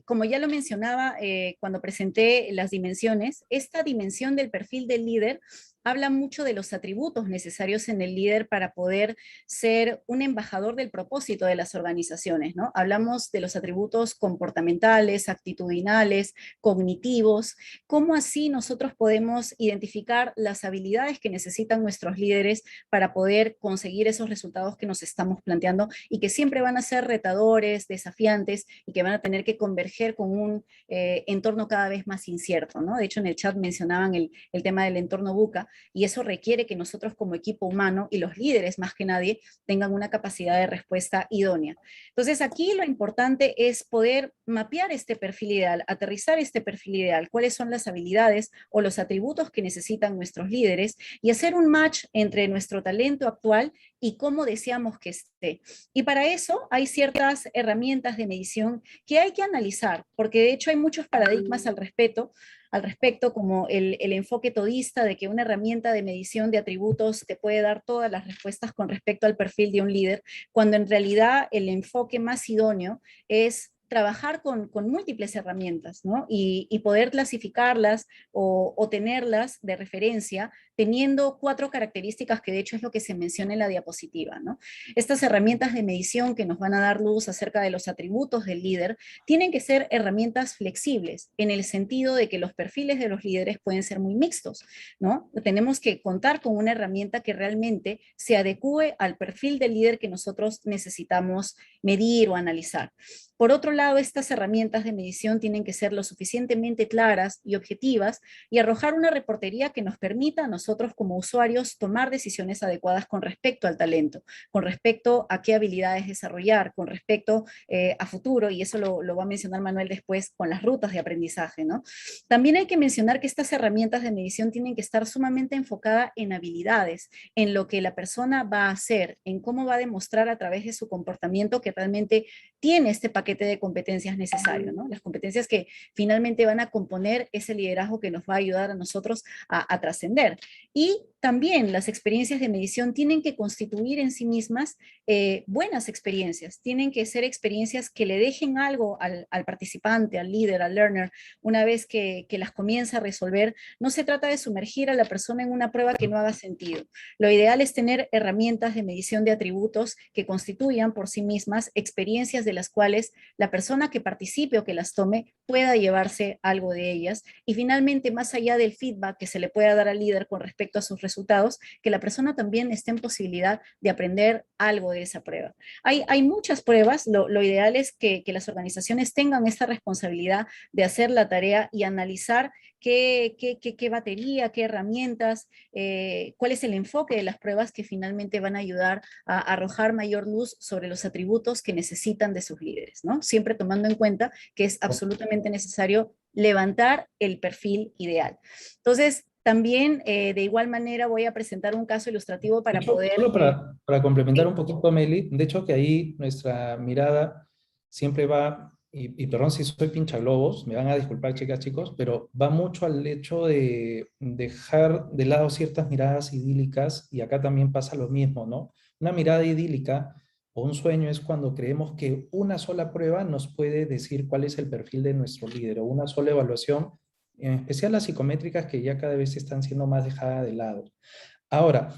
como ya lo mencionaba cuando presenté las dimensiones, esta dimensión del perfil del líder habla mucho de los atributos necesarios en el líder para poder ser un embajador del propósito de las organizaciones, ¿no? Hablamos de los atributos comportamentales, actitudinales, cognitivos, cómo así nosotros podemos identificar las habilidades que necesitan nuestros líderes para poder conseguir esos resultados que nos estamos planteando y que siempre van a ser retadores, desafiantes y que van a tener que converger con un entorno cada vez más incierto, ¿no? De hecho, en el chat mencionaban el tema del entorno buca y eso requiere que nosotros como equipo humano y los líderes más que nadie tengan una capacidad de respuesta idónea. Entonces, aquí lo importante es poder mapear este perfil ideal, aterrizar este perfil ideal, cuáles son las habilidades o los atributos que necesitan nuestros líderes y hacer un match entre nuestro talento actual y cómo deseamos que esté. Y para eso hay ciertas herramientas de medición que hay que analizar, porque de hecho hay muchos paradigmas al respecto como el enfoque todista de que una herramienta de medición de atributos te puede dar todas las respuestas con respecto al perfil de un líder, cuando en realidad el enfoque más idóneo es trabajar con múltiples herramientas, ¿no? Y poder clasificarlas o tenerlas de referencia teniendo 4 características que de hecho es lo que se menciona en la diapositiva, ¿no? Estas herramientas de medición que nos van a dar luz acerca de los atributos del líder tienen que ser herramientas flexibles en el sentido de que los perfiles de los líderes pueden ser muy mixtos, ¿no? Tenemos que contar con una herramienta que realmente se adecue al perfil del líder que nosotros necesitamos medir o analizar. Por otro lado, estas herramientas de medición tienen que ser lo suficientemente claras y objetivas y arrojar una reportería que nos permita a nosotros como usuarios tomar decisiones adecuadas con respecto al talento, con respecto a qué habilidades desarrollar, con respecto a futuro, y eso lo va a mencionar Manuel después con las rutas de aprendizaje, ¿no? También hay que mencionar que estas herramientas de medición tienen que estar sumamente enfocadas en habilidades, en lo que la persona va a hacer, en cómo va a demostrar a través de su comportamiento que realmente tiene este paquete de competencias necesarios, ¿no? Las competencias que finalmente van a componer ese liderazgo que nos va a ayudar a nosotros a trascender. Y también las experiencias de medición tienen que constituir en sí mismas buenas experiencias, tienen que ser experiencias que le dejen algo al participante, al líder, al learner, una vez que las comienza a resolver. No se trata de sumergir a la persona en una prueba que no haga sentido. Lo ideal es tener herramientas de medición de atributos que constituyan por sí mismas experiencias de las cuales la persona que participe o que las tome pueda llevarse algo de ellas. Y finalmente, más allá del feedback que se le pueda dar al líder con respecto a sus resultados, que la persona también esté en posibilidad de aprender algo de esa prueba. Hay muchas pruebas, lo ideal es que las organizaciones tengan esta responsabilidad de hacer la tarea y analizar qué batería, qué herramientas, cuál es el enfoque de las pruebas que finalmente van a ayudar a arrojar mayor luz sobre los atributos que necesitan de sus líderes, ¿no? Siempre tomando en cuenta que es absolutamente necesario levantar el perfil ideal. Entonces, también de igual manera voy a presentar un caso ilustrativo para poder... Solo para complementar un poquito, Meli, de hecho que ahí nuestra mirada siempre va, y perdón si soy pinchaglobos, me van a disculpar chicas, chicos, pero va mucho al hecho de dejar de lado ciertas miradas idílicas, y acá también pasa lo mismo, ¿no? Una mirada idílica o un sueño es cuando creemos que una sola prueba nos puede decir cuál es el perfil de nuestro líder, o una sola evaluación, en especial las psicométricas que ya cada vez están siendo más dejadas de lado. Ahora,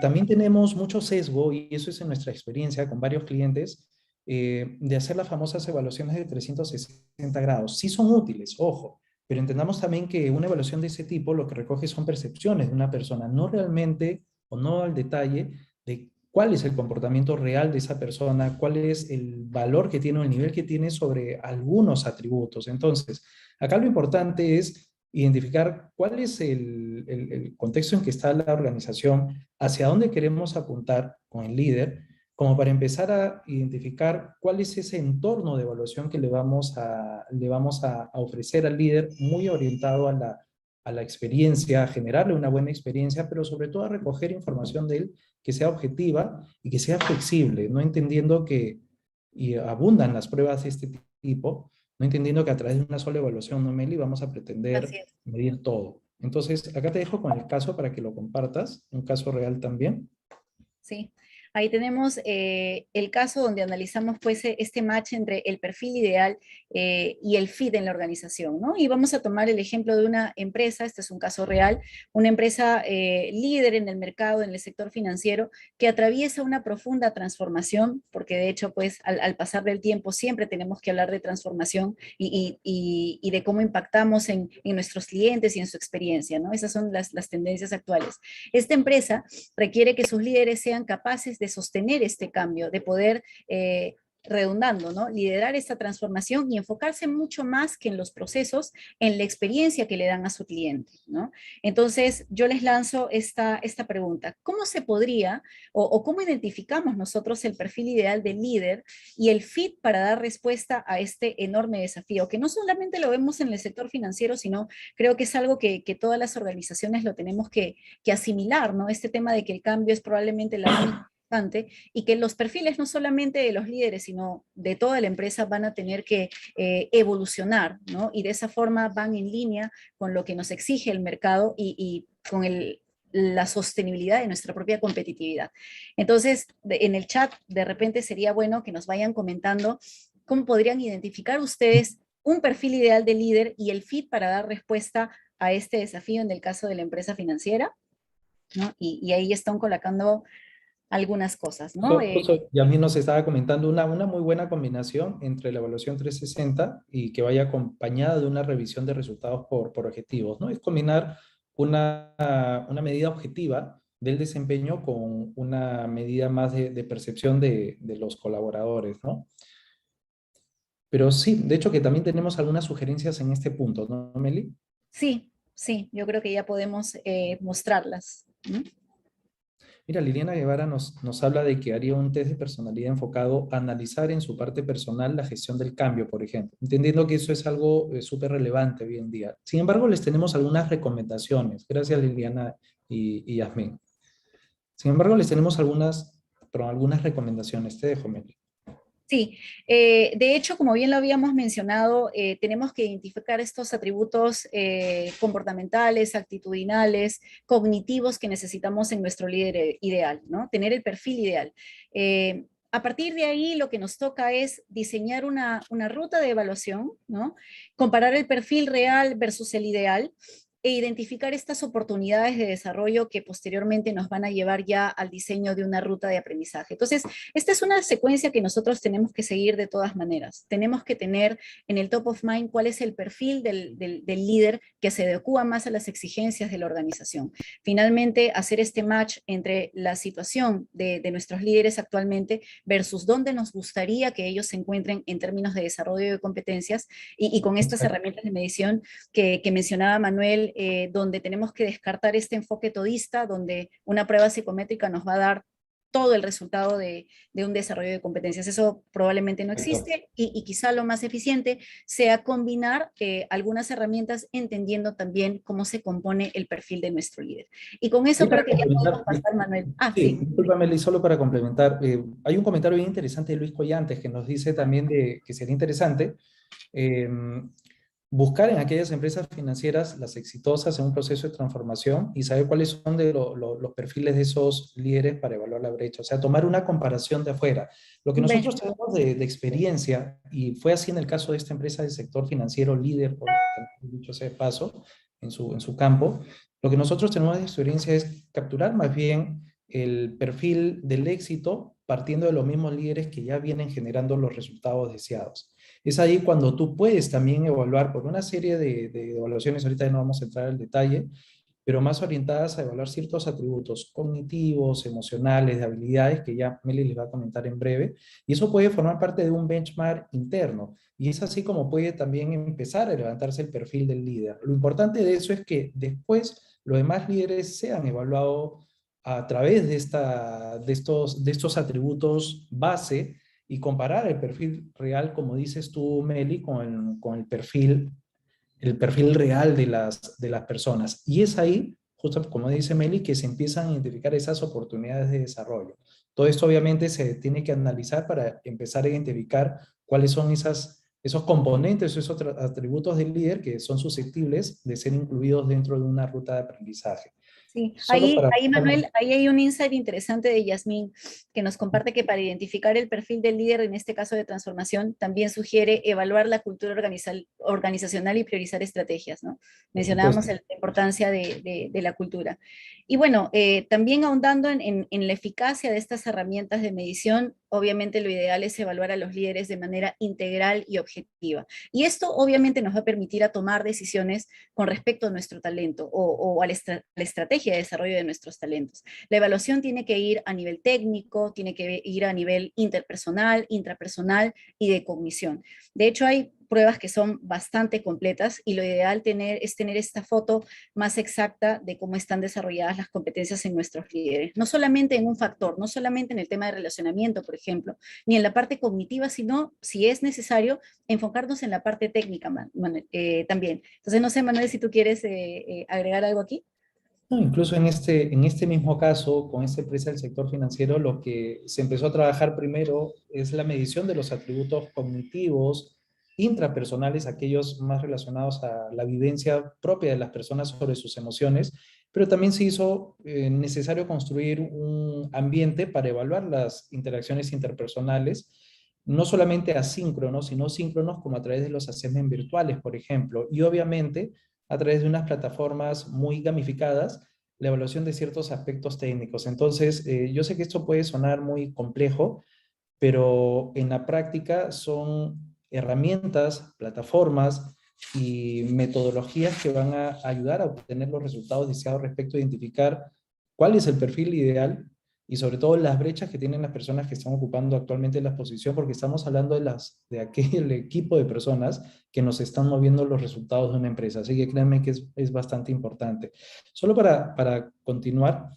también tenemos mucho sesgo, y eso es en nuestra experiencia con varios clientes, de hacer las famosas evaluaciones de 360 grados. Sí son útiles, ojo, pero entendamos también que una evaluación de ese tipo lo que recoge son percepciones de una persona, no realmente o no al detalle de cuál es el comportamiento real de esa persona, cuál es el valor que tiene o el nivel que tiene sobre algunos atributos. Entonces, acá lo importante es identificar cuál es el contexto en que está la organización, hacia dónde queremos apuntar con el líder, como para empezar a identificar cuál es ese entorno de evaluación que le vamos a ofrecer al líder, muy orientado a la experiencia, a generarle una buena experiencia, pero sobre todo a recoger información de él que sea objetiva y que sea flexible, no entendiendo que, y abundan las pruebas de este tipo, no entendiendo que a través de una sola evaluación, no, Meli, vamos a Así pretender es. medir todo. Entonces, acá te dejo con el caso para que lo compartas, un caso real también. Sí, ahí tenemos el caso donde analizamos pues este match entre el perfil ideal y el fit en la organización, ¿no? Y vamos a tomar el ejemplo de una empresa, este es un caso real, una empresa líder en el mercado, en el sector financiero, que atraviesa una profunda transformación, porque de hecho pues al pasar del tiempo siempre tenemos que hablar de transformación y de cómo impactamos en nuestros clientes y en su experiencia, ¿no? Esas son las tendencias actuales. Esta empresa requiere que sus líderes sean capaces de sostener este cambio, de poder, redundando, ¿no? Liderar esta transformación y enfocarse mucho más que en los procesos, en la experiencia que le dan a su cliente, ¿no? Entonces, yo les lanzo esta pregunta. ¿Cómo se podría o cómo identificamos nosotros el perfil ideal del líder y el fit para dar respuesta a este enorme desafío? Que no solamente lo vemos en el sector financiero, sino creo que es algo que todas las organizaciones lo tenemos que asimilar, ¿no? Este tema de que el cambio es probablemente la única constante y que los perfiles no solamente de los líderes, sino de toda la empresa van a tener que evolucionar, ¿no? Y de esa forma van en línea con lo que nos exige el mercado y con la sostenibilidad de nuestra propia competitividad. Entonces, en el chat, de repente sería bueno que nos vayan comentando ¿Cómo podrían identificar ustedes un perfil ideal de líder y el fit para dar respuesta a este desafío en el caso de la empresa financiera? ¿No? Y ahí están colocando algunas cosas, ¿no? Justo Yasmín nos estaba comentando una muy buena combinación entre la evaluación 360 y que vaya acompañada de una revisión de resultados por objetivos, ¿no? Es combinar una medida objetiva del desempeño con una medida más de percepción de los colaboradores, ¿no? Pero sí, de hecho que también tenemos algunas sugerencias en este punto, ¿no, Meli? Sí, sí, yo creo que ya podemos mostrarlas. ¿No? Mira, Liliana Guevara nos habla de que haría un test de personalidad enfocado a analizar en su parte personal la gestión del cambio, por ejemplo, entendiendo que eso es algo súper relevante hoy en día. Sin embargo, les tenemos algunas recomendaciones. Gracias, Liliana y Yasmín. Sin embargo, les tenemos algunas recomendaciones. Te dejo, Meli. Sí, de hecho, como bien lo habíamos mencionado, tenemos que identificar estos atributos comportamentales, actitudinales, cognitivos que necesitamos en nuestro líder ideal, ¿no? Tener el perfil ideal. A partir de ahí, lo que nos toca es diseñar una ruta de evaluación, ¿no? Comparar el perfil real versus el ideal e identificar estas oportunidades de desarrollo que posteriormente nos van a llevar ya al diseño de una ruta de aprendizaje. Entonces, esta es una secuencia que nosotros tenemos que seguir de todas maneras. Tenemos que tener en el top of mind cuál es el perfil del líder que se adecua más a las exigencias de la organización. Finalmente, hacer este match entre la situación de nuestros líderes actualmente versus dónde nos gustaría que ellos se encuentren en términos de desarrollo de competencias y con estas herramientas de medición que mencionaba Manuel, donde tenemos que descartar este enfoque todista, donde una prueba psicométrica nos va a dar todo el resultado de un desarrollo de competencias. Eso probablemente no existe y quizá lo más eficiente sea combinar algunas herramientas entendiendo también cómo se compone el perfil de nuestro líder. Y con eso creo que ya podemos pasar, Manuel. Sí, discúlpame, Liz, solo para complementar. Hay un comentario bien interesante de Luis Collantes que nos dice también que sería interesante eh, buscar en aquellas empresas financieras las exitosas en un proceso de transformación y saber cuáles son los perfiles de esos líderes para evaluar la brecha. O sea, tomar una comparación de afuera. Lo que nosotros tenemos de experiencia, y fue así en el caso de esta empresa del sector financiero líder, por dicho sea de paso, en su campo, lo que nosotros tenemos de experiencia es capturar más bien el perfil del éxito partiendo de los mismos líderes que ya vienen generando los resultados deseados. Es ahí cuando tú puedes también evaluar por una serie de evaluaciones, ahorita no vamos a entrar al detalle, pero más orientadas a evaluar ciertos atributos cognitivos, emocionales, de habilidades, que ya Meli les va a comentar en breve, y eso puede formar parte de un benchmark interno, y es así como puede también empezar a levantarse el perfil del líder. Lo importante de eso es que después los demás líderes sean evaluados a través de estos atributos base, y comparar el perfil real, como dices tú, Meli, con el perfil real de las personas. Y es ahí, justo como dice Meli, que se empiezan a identificar esas oportunidades de desarrollo. Todo esto obviamente se tiene que analizar para empezar a identificar cuáles son esos componentes, esos atributos del líder que son susceptibles de ser incluidos dentro de una ruta de aprendizaje. Sí, ahí Manuel, ahí hay un insight interesante de Yasmín que nos comparte que para identificar el perfil del líder, en este caso de transformación, también sugiere evaluar la cultura organizacional y priorizar estrategias, ¿no? Mencionábamos la importancia de la cultura. Y bueno, también ahondando en la eficacia de estas herramientas de medición, obviamente lo ideal es evaluar a los líderes de manera integral y objetiva. Y esto obviamente nos va a permitir a tomar decisiones con respecto a nuestro talento o a la estrategia de desarrollo de nuestros talentos. La evaluación tiene que ir a nivel técnico, tiene que ir a nivel interpersonal, intrapersonal y de cognición. De hecho, hay pruebas que son bastante completas y lo ideal es tener esta foto más exacta de cómo están desarrolladas las competencias en nuestros líderes. No solamente en un factor, no solamente en el tema de relacionamiento, por ejemplo, ni en la parte cognitiva, sino, si es necesario, enfocarnos en la parte técnica también. Entonces, no sé, Manuel, si tú quieres agregar algo aquí. No, incluso en este mismo caso, con esta empresa del sector financiero, lo que se empezó a trabajar primero es la medición de los atributos cognitivos, intrapersonales, aquellos más relacionados a la vivencia propia de las personas sobre sus emociones, pero también se hizo necesario construir un ambiente para evaluar las interacciones interpersonales no solamente asíncronos, sino síncronos como a través de los assessments virtuales, por ejemplo, y obviamente a través de unas plataformas muy gamificadas, la evaluación de ciertos aspectos técnicos. Entonces, yo sé que esto puede sonar muy complejo, pero en la práctica son herramientas, plataformas y metodologías que van a ayudar a obtener los resultados deseados respecto a identificar cuál es el perfil ideal y sobre todo las brechas que tienen las personas que están ocupando actualmente la posición, porque estamos hablando de aquel equipo de personas que nos están moviendo los resultados de una empresa. Así que créanme que es bastante importante. Solo para continuar,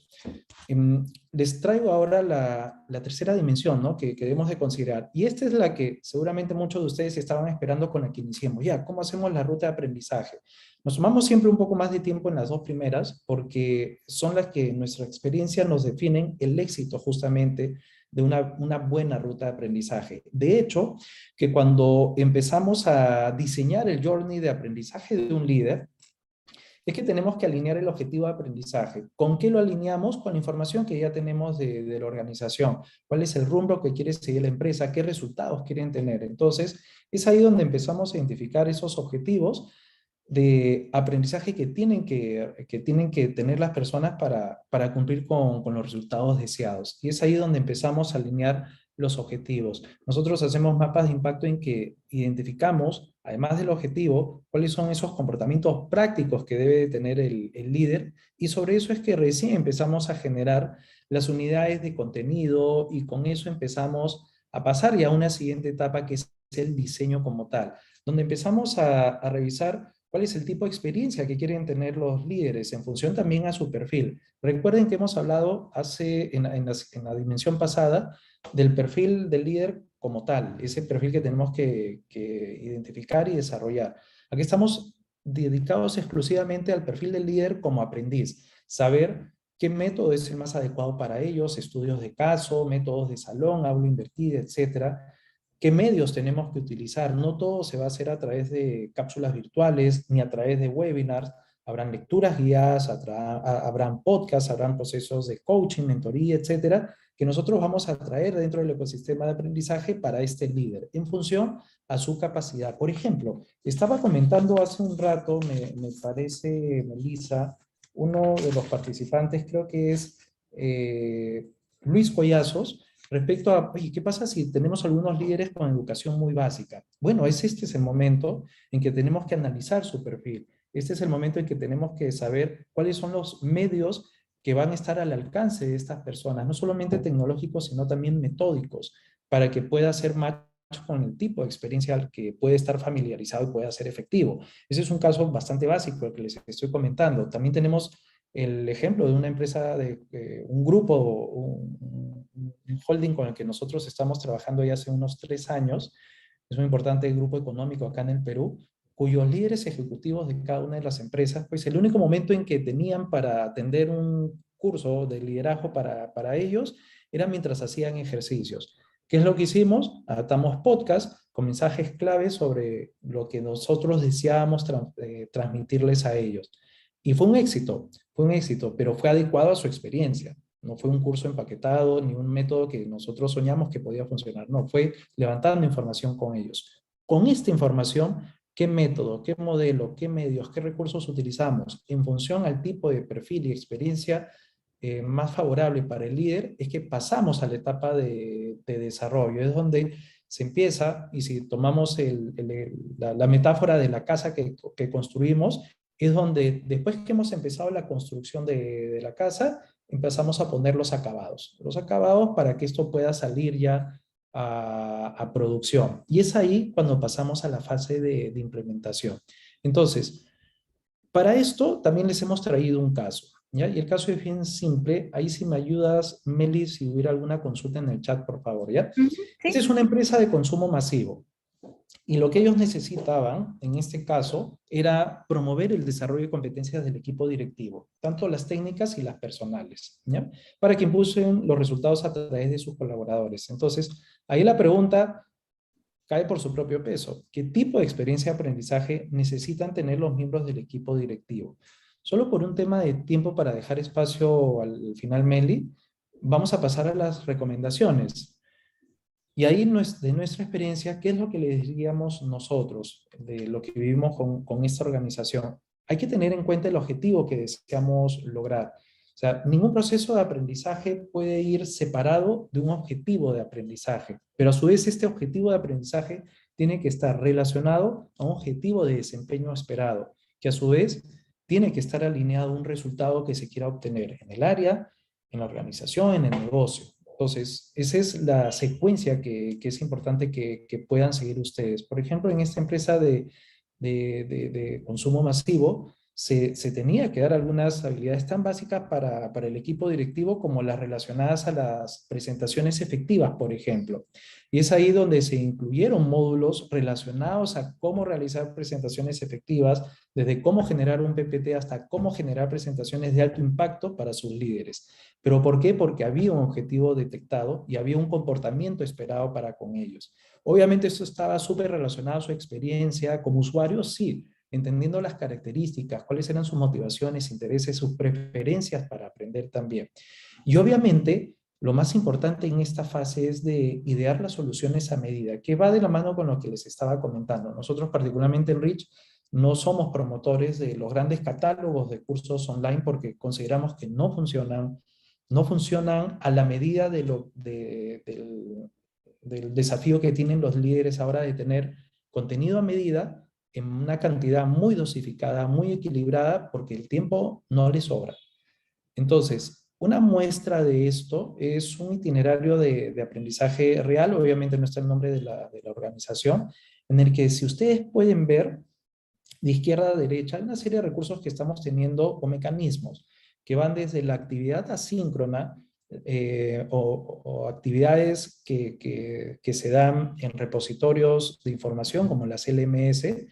les traigo ahora la tercera dimensión, ¿no? que debemos de considerar. Y esta es la que seguramente muchos de ustedes estaban esperando con la que iniciemos. Ya, ¿cómo hacemos la ruta de aprendizaje? Nos tomamos siempre un poco más de tiempo en las dos primeras porque son las que en nuestra experiencia nos definen el éxito justamente de una buena ruta de aprendizaje. De hecho, que cuando empezamos a diseñar el journey de aprendizaje de un líder, es que tenemos que alinear el objetivo de aprendizaje. ¿Con qué lo alineamos? Con la información que ya tenemos de la organización. ¿Cuál es el rumbo que quiere seguir la empresa? ¿Qué resultados quieren tener? Entonces, es ahí donde empezamos a identificar esos objetivos de aprendizaje que tienen que tener las personas para cumplir con los resultados deseados. Y es ahí donde empezamos a alinear los objetivos. Nosotros hacemos mapas de impacto en que identificamos, además del objetivo, cuáles son esos comportamientos prácticos que debe tener el líder, y sobre eso es que recién empezamos a generar las unidades de contenido y con eso empezamos a pasar ya a una siguiente etapa que es el diseño como tal, donde empezamos a revisar cuál es el tipo de experiencia que quieren tener los líderes en función también a su perfil. Recuerden que hemos hablado en la dimensión pasada del perfil del líder como tal, ese perfil que tenemos que identificar y desarrollar. Aquí estamos dedicados exclusivamente al perfil del líder como aprendiz, saber qué método es el más adecuado para ellos, estudios de caso, métodos de salón, aula invertida, etcétera. ¿Qué medios tenemos que utilizar? No todo se va a hacer a través de cápsulas virtuales ni a través de webinars. Habrán lecturas guiadas, habrán podcasts, habrán procesos de coaching, mentoría, etcétera, que nosotros vamos a traer dentro del ecosistema de aprendizaje para este líder en función a su capacidad. Por ejemplo, estaba comentando hace un rato, me parece, Melissa, uno de los participantes, creo que es Luis Collazos, respecto a, oye, ¿qué pasa si tenemos algunos líderes con educación muy básica? Bueno, este es el momento en que tenemos que analizar su perfil. Este es el momento en que tenemos que saber cuáles son los medios que van a estar al alcance de estas personas, no solamente tecnológicos, sino también metódicos, para que pueda hacer match con el tipo de experiencia al que puede estar familiarizado y pueda ser efectivo. Ese es un caso bastante básico, el que les estoy comentando. También tenemos el ejemplo de una empresa, de un grupo, un holding con el que nosotros estamos trabajando ya hace unos 3 años, es un importante grupo económico acá en el Perú, cuyos líderes ejecutivos de cada una de las empresas, pues el único momento en que tenían para atender un curso de liderazgo para ellos era mientras hacían ejercicios. ¿Qué es lo que hicimos? Adaptamos podcasts con mensajes claves sobre lo que nosotros deseábamos transmitirles a ellos. Y fue un éxito, pero fue adecuado a su experiencia. No fue un curso empaquetado, ni un método que nosotros soñamos que podía funcionar. No, fue levantando información con ellos. Con esta información, ¿qué método, qué modelo, qué medios, qué recursos utilizamos en función al tipo de perfil y experiencia más favorable para el líder? Es que pasamos a la etapa de desarrollo. Es donde se empieza, y si tomamos la metáfora de la casa que construimos, es donde después que hemos empezado la construcción de la casa, empezamos a poner los acabados. Los acabados para que esto pueda salir ya a producción. Y es ahí cuando pasamos a la fase de implementación. Entonces, para esto también les hemos traído un caso, ¿ya? Y el caso es bien simple. Ahí si me ayudas, Meli, si hubiera alguna consulta en el chat, por favor, ¿ya? Esta Sí. es una empresa de consumo masivo. Y lo que ellos necesitaban, en este caso, era promover el desarrollo de competencias del equipo directivo, tanto las técnicas y las personales, ¿ya? Para que impulsen los resultados a través de sus colaboradores. Entonces, ahí la pregunta cae por su propio peso. ¿Qué tipo de experiencia de aprendizaje necesitan tener los miembros del equipo directivo? Solo por un tema de tiempo para dejar espacio al final, Meli, vamos a pasar a las recomendaciones. Y ahí de nuestra experiencia, ¿qué es lo que le diríamos nosotros de lo que vivimos con esta organización? Hay que tener en cuenta el objetivo que deseamos lograr. O sea, ningún proceso de aprendizaje puede ir separado de un objetivo de aprendizaje, pero a su vez este objetivo de aprendizaje tiene que estar relacionado a un objetivo de desempeño esperado, que a su vez tiene que estar alineado a un resultado que se quiera obtener en el área, en la organización, en el negocio. Entonces, esa es la secuencia que es importante que puedan seguir ustedes. Por ejemplo, en esta empresa de consumo masivo, se tenía que dar algunas habilidades tan básicas para el equipo directivo como las relacionadas a las presentaciones efectivas, por ejemplo. Y es ahí donde se incluyeron módulos relacionados a cómo realizar presentaciones efectivas, desde cómo generar un PPT hasta cómo generar presentaciones de alto impacto para sus líderes. ¿Pero por qué? Porque había un objetivo detectado y había un comportamiento esperado para con ellos. Obviamente esto estaba súper relacionado a su experiencia como usuario, sí, entendiendo las características, cuáles eran sus motivaciones, intereses, sus preferencias para aprender también. Y obviamente, lo más importante en esta fase es de idear las soluciones a medida, que va de la mano con lo que les estaba comentando. Nosotros particularmente en Rich no somos promotores de los grandes catálogos de cursos online porque consideramos que no funcionan a la medida del desafío que tienen los líderes ahora de tener contenido a medida en una cantidad muy dosificada, muy equilibrada, porque el tiempo no les sobra. Entonces, una muestra de esto es un itinerario de aprendizaje real, obviamente no está el nombre de la organización, en el que si ustedes pueden ver, de izquierda a derecha, hay una serie de recursos que estamos teniendo o mecanismos que van desde la actividad asíncrona o actividades que se dan en repositorios de información como las LMS,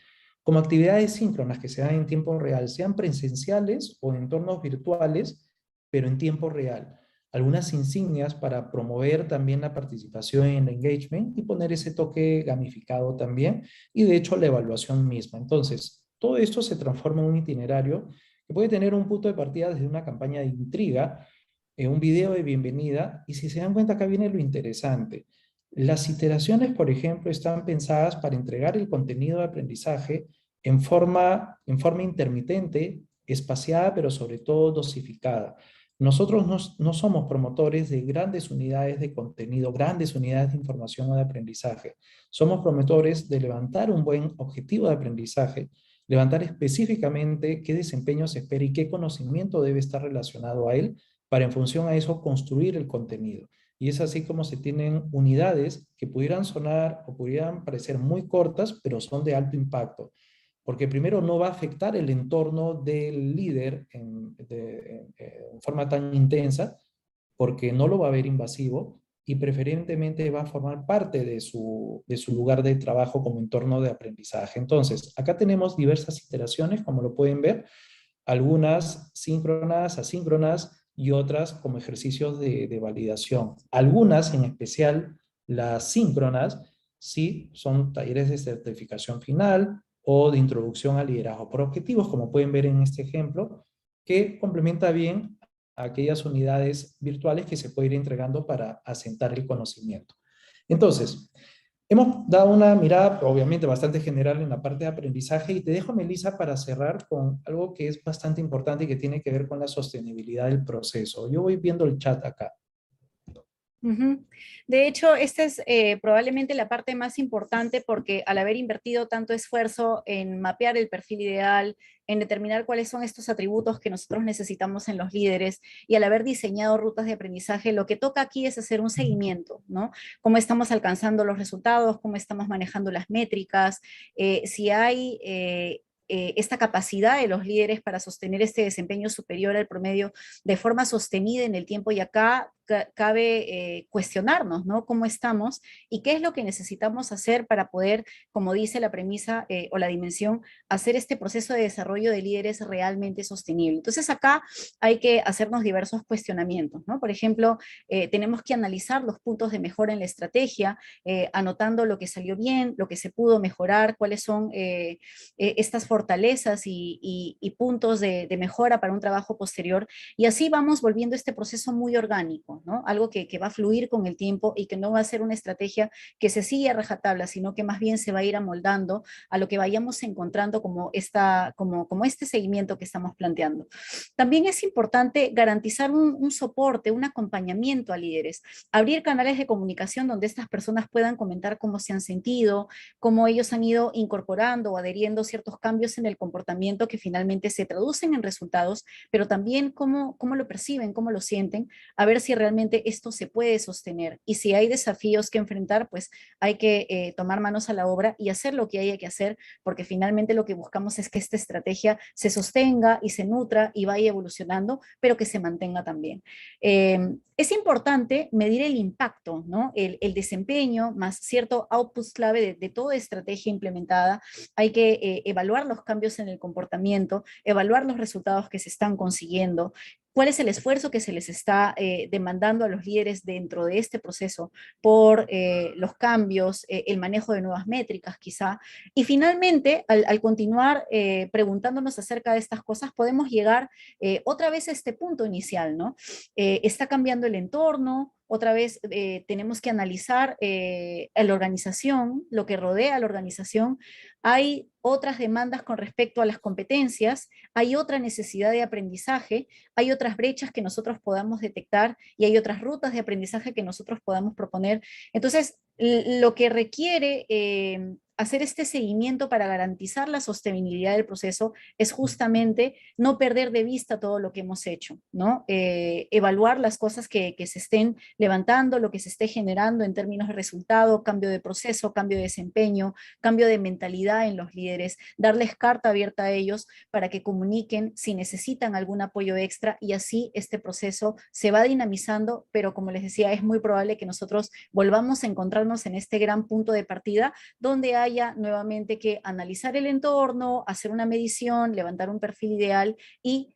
como actividades síncronas que se dan en tiempo real, sean presenciales o en entornos virtuales, pero en tiempo real. Algunas insignias para promover también la participación en el engagement y poner ese toque gamificado también, y de hecho la evaluación misma. Entonces, todo esto se transforma en un itinerario que puede tener un punto de partida desde una campaña de intriga, un video de bienvenida, y si se dan cuenta acá viene lo interesante. Las iteraciones, por ejemplo, están pensadas para entregar el contenido de aprendizaje en forma intermitente, espaciada, pero sobre todo dosificada. Nosotros no somos promotores de grandes unidades de contenido, grandes unidades de información o de aprendizaje. Somos promotores de levantar un buen objetivo de aprendizaje, levantar específicamente qué desempeño se espera y qué conocimiento debe estar relacionado a él, para en función a eso construir el contenido. Y es así como se tienen unidades que pudieran sonar o pudieran parecer muy cortas, pero son de alto impacto. Porque primero no va a afectar el entorno del líder en forma tan intensa, porque no lo va a ver invasivo y preferentemente va a formar parte de su lugar de trabajo como entorno de aprendizaje. Entonces, acá tenemos diversas iteraciones, como lo pueden ver, algunas síncronas, asíncronas y otras como ejercicios de validación. Algunas, en especial las síncronas, sí son talleres de certificación final o de introducción al liderazgo por objetivos, como pueden ver en este ejemplo, que complementa bien a aquellas unidades virtuales que se puede ir entregando para asentar el conocimiento. Entonces, hemos dado una mirada, obviamente, bastante general en la parte de aprendizaje y te dejo, Melissa, para cerrar con algo que es bastante importante y que tiene que ver con la sostenibilidad del proceso. Yo voy viendo el chat acá. Ujú. De hecho, esta es probablemente la parte más importante porque al haber invertido tanto esfuerzo en mapear el perfil ideal, en determinar cuáles son estos atributos que nosotros necesitamos en los líderes y al haber diseñado rutas de aprendizaje, lo que toca aquí es hacer un seguimiento, ¿no? Cómo estamos alcanzando los resultados, cómo estamos manejando las métricas, si hay esta capacidad de los líderes para sostener este desempeño superior al promedio de forma sostenida en el tiempo, y acá cabe cuestionarnos, ¿no? ¿Cómo estamos y qué es lo que necesitamos hacer para poder, como dice la premisa o la dimensión, hacer este proceso de desarrollo de líderes realmente sostenible? Entonces acá hay que hacernos diversos cuestionamientos, ¿no? Por ejemplo, tenemos que analizar los puntos de mejora en la estrategia, anotando lo que salió bien, lo que se pudo mejorar, cuáles son estas fortalezas y puntos de mejora para un trabajo posterior, y así vamos volviendo este proceso muy orgánico, tiempo, ¿no? Algo que va a fluir con el tiempo y que no va a ser una estrategia que se sigue a rajatabla, sino que más bien se va a ir amoldando a lo que vayamos encontrando como este seguimiento que estamos planteando. También es importante garantizar un soporte, un acompañamiento a líderes, abrir canales de comunicación donde estas personas puedan comentar cómo se han sentido, cómo ellos han ido incorporando o adheriendo ciertos cambios en el comportamiento que finalmente se traducen en resultados, pero también cómo lo perciben, cómo lo sienten, a ver si realmente esto se puede sostener. Y si hay desafíos que enfrentar, pues hay que tomar manos a la obra y hacer lo que haya que hacer, porque finalmente lo que buscamos es que esta estrategia se sostenga y se nutra y vaya evolucionando, pero que se mantenga también. Es importante medir el impacto, ¿no? El desempeño más cierto output clave de toda estrategia implementada. Hay que evaluar los cambios en el comportamiento, evaluar los resultados que se están consiguiendo, cuál es el esfuerzo que se les está demandando a los líderes dentro de este proceso por los cambios, el manejo de nuevas métricas quizá. Y finalmente, al continuar preguntándonos acerca de estas cosas, podemos llegar otra vez a este punto inicial, ¿no? Está cambiando el entorno, otra vez tenemos que analizar a la organización, lo que rodea a la organización. Hay otras demandas con respecto a las competencias, hay otra necesidad de aprendizaje, hay otras brechas que nosotros podamos detectar y hay otras rutas de aprendizaje que nosotros podamos proponer. Entonces, lo que requiere hacer este seguimiento para garantizar la sostenibilidad del proceso es justamente no perder de vista todo lo que hemos hecho, ¿no? Evaluar las cosas que se estén levantando, lo que se esté generando en términos de resultado, cambio de proceso, cambio de desempeño, cambio de mentalidad en los líderes, darles carta abierta a ellos para que comuniquen si necesitan algún apoyo extra y así este proceso se va dinamizando, pero como les decía, es muy probable que nosotros volvamos a encontrarnos en este gran punto de partida donde haya nuevamente que analizar el entorno, hacer una medición, levantar un perfil ideal y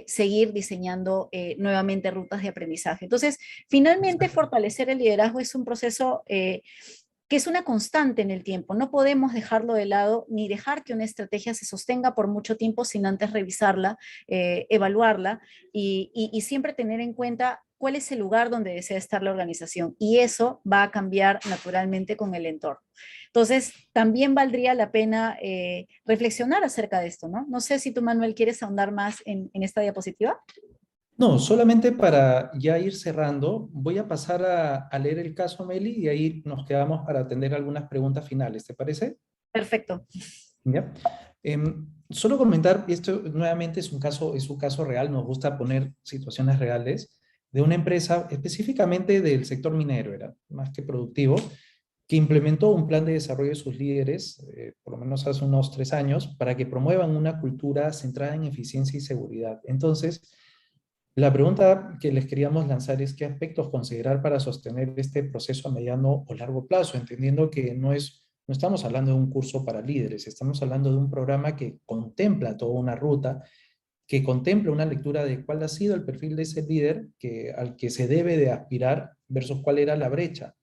seguir diseñando nuevamente rutas de aprendizaje. Entonces, finalmente, fortalecer el liderazgo es un proceso que es una constante en el tiempo. No podemos dejarlo de lado ni dejar que una estrategia se sostenga por mucho tiempo sin antes revisarla, evaluarla y siempre tener en cuenta cuál es el lugar donde desea estar la organización. Y eso va a cambiar naturalmente con el entorno. Entonces, también valdría la pena reflexionar acerca de esto, ¿no? No sé si tú, Manuel, quieres ahondar más en esta diapositiva. No, solamente para ya ir cerrando, voy a pasar a leer el caso, Meli, y ahí nos quedamos para atender algunas preguntas finales, ¿te parece? Perfecto. ¿Ya? Solo comentar, y esto nuevamente es un caso real, nos gusta poner situaciones reales, de una empresa específicamente del sector minero, era más que productivo, que implementó un plan de desarrollo de sus líderes, por lo menos hace unos 3 años, para que promuevan una cultura centrada en eficiencia y seguridad. Entonces, la pregunta que les queríamos lanzar es qué aspectos considerar para sostener este proceso a mediano o largo plazo, entendiendo que no estamos hablando de un curso para líderes, estamos hablando de un programa que contempla toda una ruta, que contempla una lectura de cuál ha sido el perfil de ese líder al que se debe de aspirar versus cuál era la brecha.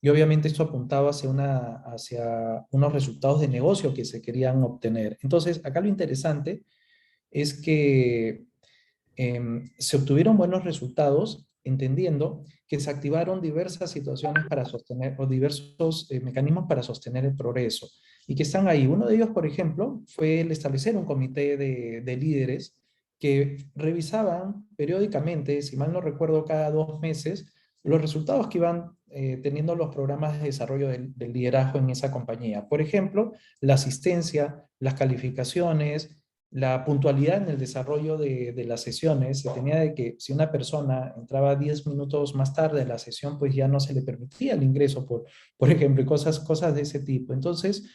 Y obviamente esto apuntaba hacia unos resultados de negocio que se querían obtener. Entonces, acá lo interesante es que se obtuvieron buenos resultados entendiendo que se activaron diversas situaciones para sostener, o diversos mecanismos para sostener el progreso, y que están ahí. Uno de ellos, por ejemplo, fue el establecer un comité de líderes que revisaban periódicamente, si mal no recuerdo, cada 2 meses, los resultados que iban teniendo los programas de desarrollo del liderazgo en esa compañía. Por ejemplo, la asistencia, las calificaciones, la puntualidad en el desarrollo de las sesiones. Se tenía de que si una persona entraba 10 minutos más tarde a la sesión, pues ya no se le permitía el ingreso, por ejemplo, y cosas de ese tipo. Entonces,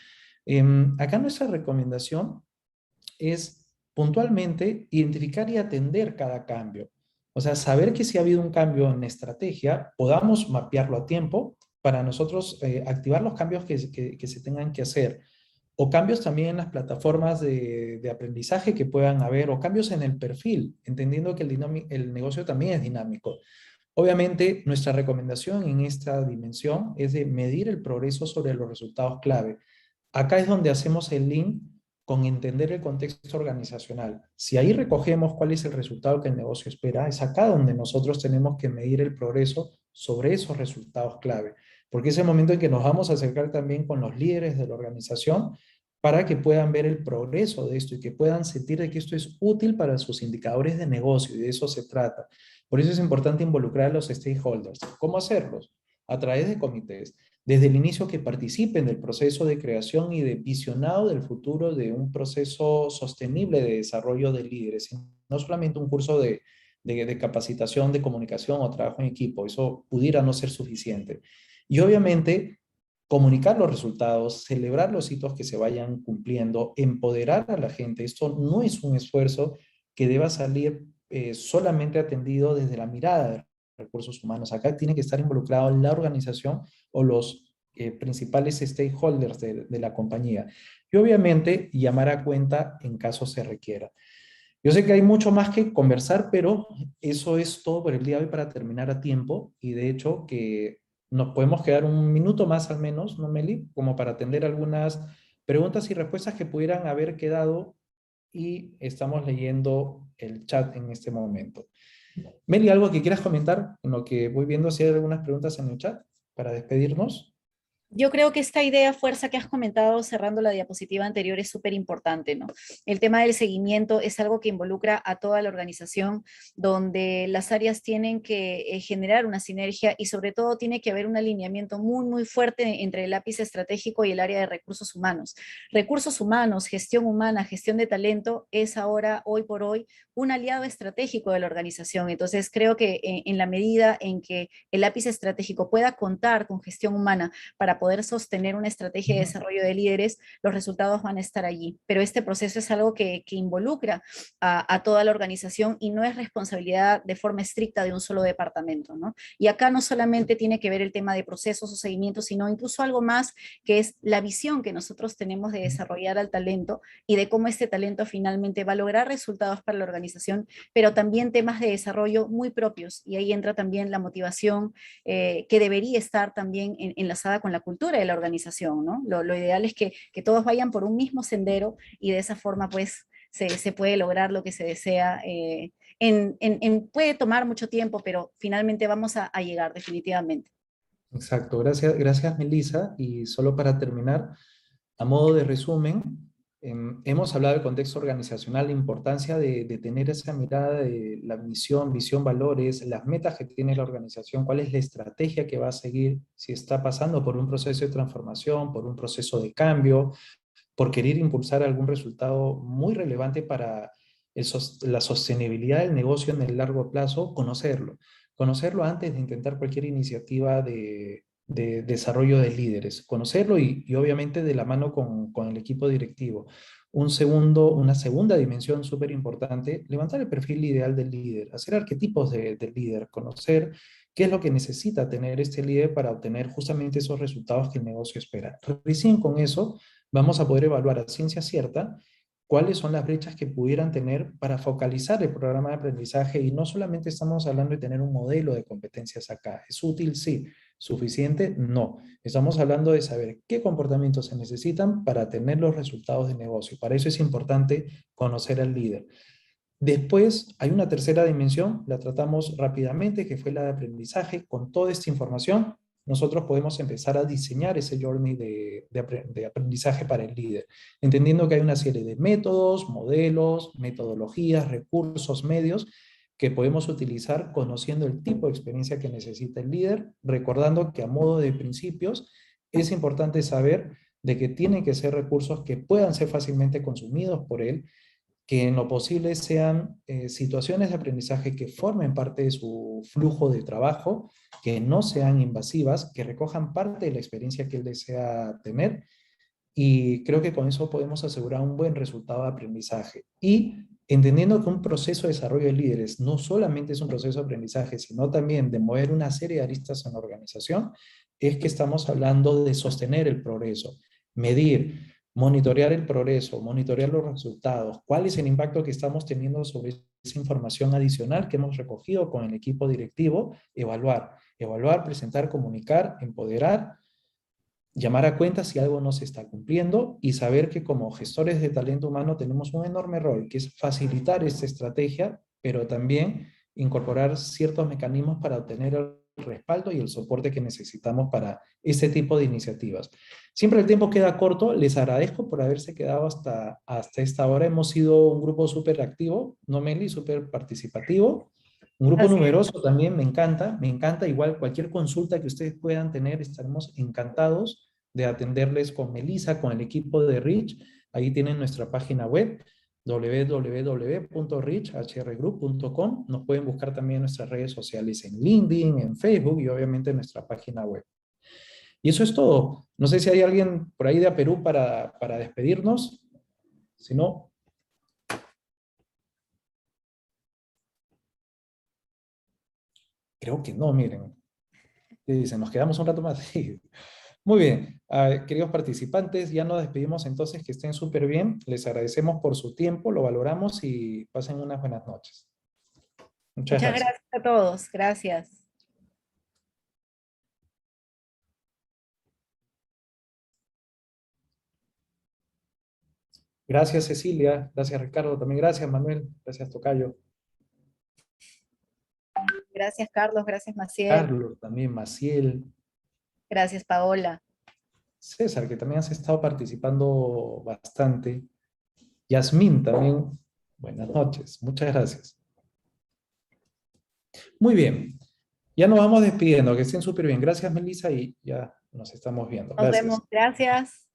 acá nuestra recomendación es puntualmente identificar y atender cada cambio. O sea, saber que si ha habido un cambio en estrategia, podamos mapearlo a tiempo para nosotros activar los cambios que se tengan que hacer, o cambios también en las plataformas de aprendizaje que puedan haber, o cambios en el perfil, entendiendo que el negocio también es dinámico. Obviamente, nuestra recomendación en esta dimensión es de medir el progreso sobre los resultados clave. Acá es donde hacemos el link con entender el contexto organizacional. Si ahí recogemos cuál es el resultado que el negocio espera, es acá donde nosotros tenemos que medir el progreso sobre esos resultados clave, porque es el momento en que nos vamos a acercar también con los líderes de la organización para que puedan ver el progreso de esto y que puedan sentir de que esto es útil para sus indicadores de negocio, y de eso se trata. Por eso es importante involucrar a los stakeholders. ¿Cómo hacerlos? A través de comités. Desde el inicio que participen del proceso de creación y de visionado del futuro de un proceso sostenible de desarrollo de líderes. No solamente un curso de capacitación, de comunicación o trabajo en equipo. Eso pudiera no ser suficiente. Y obviamente comunicar los resultados, celebrar los hitos que se vayan cumpliendo, empoderar a la gente. Esto no es un esfuerzo que deba salir solamente atendido desde la mirada de recursos humanos. Acá tiene que estar involucrado la organización o los principales stakeholders de la compañía. Y obviamente llamar a cuenta en caso se requiera. Yo sé que hay mucho más que conversar, pero eso es todo por el día de hoy para terminar a tiempo. Y de hecho que nos podemos quedar un minuto más al menos, ¿no, Meli? Como para atender algunas preguntas y respuestas que pudieran haber quedado, y estamos leyendo el chat en este momento. Meli, ¿algo que quieras comentar en lo que voy viendo si hay algunas preguntas en el chat para despedirnos? Yo creo que esta idea fuerza que has comentado cerrando la diapositiva anterior es súper importante, ¿no? El tema del seguimiento es algo que involucra a toda la organización, donde las áreas tienen que generar una sinergia y sobre todo tiene que haber un alineamiento muy, muy fuerte entre el lápiz estratégico y el área de recursos humanos. Recursos humanos, gestión humana, gestión de talento es ahora, hoy por hoy, un aliado estratégico de la organización. Entonces, creo que en la medida en que el lápiz estratégico pueda contar con gestión humana para poder sostener una estrategia de desarrollo de líderes, los resultados van a estar allí. Pero este proceso es algo que involucra a toda la organización y no es responsabilidad de forma estricta de un solo departamento, ¿no? Y acá no solamente tiene que ver el tema de procesos o seguimientos, sino incluso algo más que es la visión que nosotros tenemos de desarrollar al talento y de cómo este talento finalmente va a lograr resultados para la organización, pero también temas de desarrollo muy propios. Y ahí entra también la motivación que debería estar también enlazada con la cultura de la organización, ¿no? Lo ideal es que todos vayan por un mismo sendero y de esa forma pues se puede lograr lo que se desea. Puede tomar mucho tiempo, pero finalmente vamos a llegar definitivamente. Exacto, gracias, gracias Melissa. Y solo para terminar, a modo de resumen, hemos hablado del contexto organizacional, la importancia de tener esa mirada de la misión, visión, valores, las metas que tiene la organización, cuál es la estrategia que va a seguir, si está pasando por un proceso de transformación, por un proceso de cambio, por querer impulsar algún resultado muy relevante para la sostenibilidad del negocio en el largo plazo, conocerlo. Conocerlo antes de intentar cualquier iniciativa de desarrollo de líderes. Conocerlo y obviamente de la mano con el equipo directivo. Una segunda dimensión súper importante, levantar el perfil ideal del líder, hacer arquetipos del líder, conocer qué es lo que necesita tener este líder para obtener justamente esos resultados que el negocio espera. Recién con eso vamos a poder evaluar a ciencia cierta cuáles son las brechas que pudieran tener para focalizar el programa de aprendizaje. Y no solamente estamos hablando de tener un modelo de competencias acá. ¿Es útil? Sí. ¿Suficiente? No. Estamos hablando de saber qué comportamientos se necesitan para tener los resultados de negocio. Para eso es importante conocer al líder. Después hay una tercera dimensión, la tratamos rápidamente, que fue la de aprendizaje. Con toda esta información, nosotros podemos empezar a diseñar ese journey de aprendizaje para el líder, entendiendo que hay una serie de métodos, modelos, metodologías, recursos, medios que podemos utilizar conociendo el tipo de experiencia que necesita el líder, recordando que a modo de principios es importante saber de que tienen que ser recursos que puedan ser fácilmente consumidos por él, que en lo posible sean situaciones de aprendizaje que formen parte de su flujo de trabajo, que no sean invasivas, que recojan parte de la experiencia que él desea tener, y creo que con eso podemos asegurar un buen resultado de aprendizaje. Y entendiendo que un proceso de desarrollo de líderes no solamente es un proceso de aprendizaje, sino también de mover una serie de aristas en la organización, es que estamos hablando de sostener el progreso, medir, monitorear el progreso, monitorear los resultados, cuál es el impacto que estamos teniendo sobre esa información adicional que hemos recogido con el equipo directivo, evaluar, presentar, comunicar, empoderar llamar a cuenta si algo no se está cumpliendo y saber que como gestores de talento humano tenemos un enorme rol, que es facilitar esta estrategia, pero también incorporar ciertos mecanismos para obtener el respaldo y el soporte que necesitamos para este tipo de iniciativas. Siempre el tiempo queda corto, les agradezco por haberse quedado hasta esta hora. Hemos sido un grupo súper activo, ¿no, Meli? Súper participativo. Un grupo Así es. numeroso también, me encanta. Igual cualquier consulta que ustedes puedan tener, estaremos encantados de atenderles con Melissa, con el equipo de Rich. Ahí tienen nuestra página web, www.richhrgroup.com. Nos pueden buscar también en nuestras redes sociales en LinkedIn, en Facebook y obviamente en nuestra página web. Y eso es todo. No sé si hay alguien por ahí de Perú para despedirnos. Si no, creo que no, miren. Dicen, nos quedamos un rato más. Sí. Muy bien, queridos participantes, ya nos despedimos entonces, que estén súper bien. Les agradecemos por su tiempo, lo valoramos y pasen unas buenas noches. Muchas Muchas gracias. gracias a todos. Gracias. Gracias Cecilia, gracias Ricardo, también gracias Manuel, gracias Tocayo. Gracias, Carlos. Gracias, Maciel. Carlos, también Maciel, Gracias, Paola. César, que también has estado participando bastante. Yasmín también, buenas noches, muchas gracias. Muy bien, ya nos vamos despidiendo, que estén súper bien. Gracias Melissa y ya nos estamos viendo. Nos Gracias. vemos. Gracias.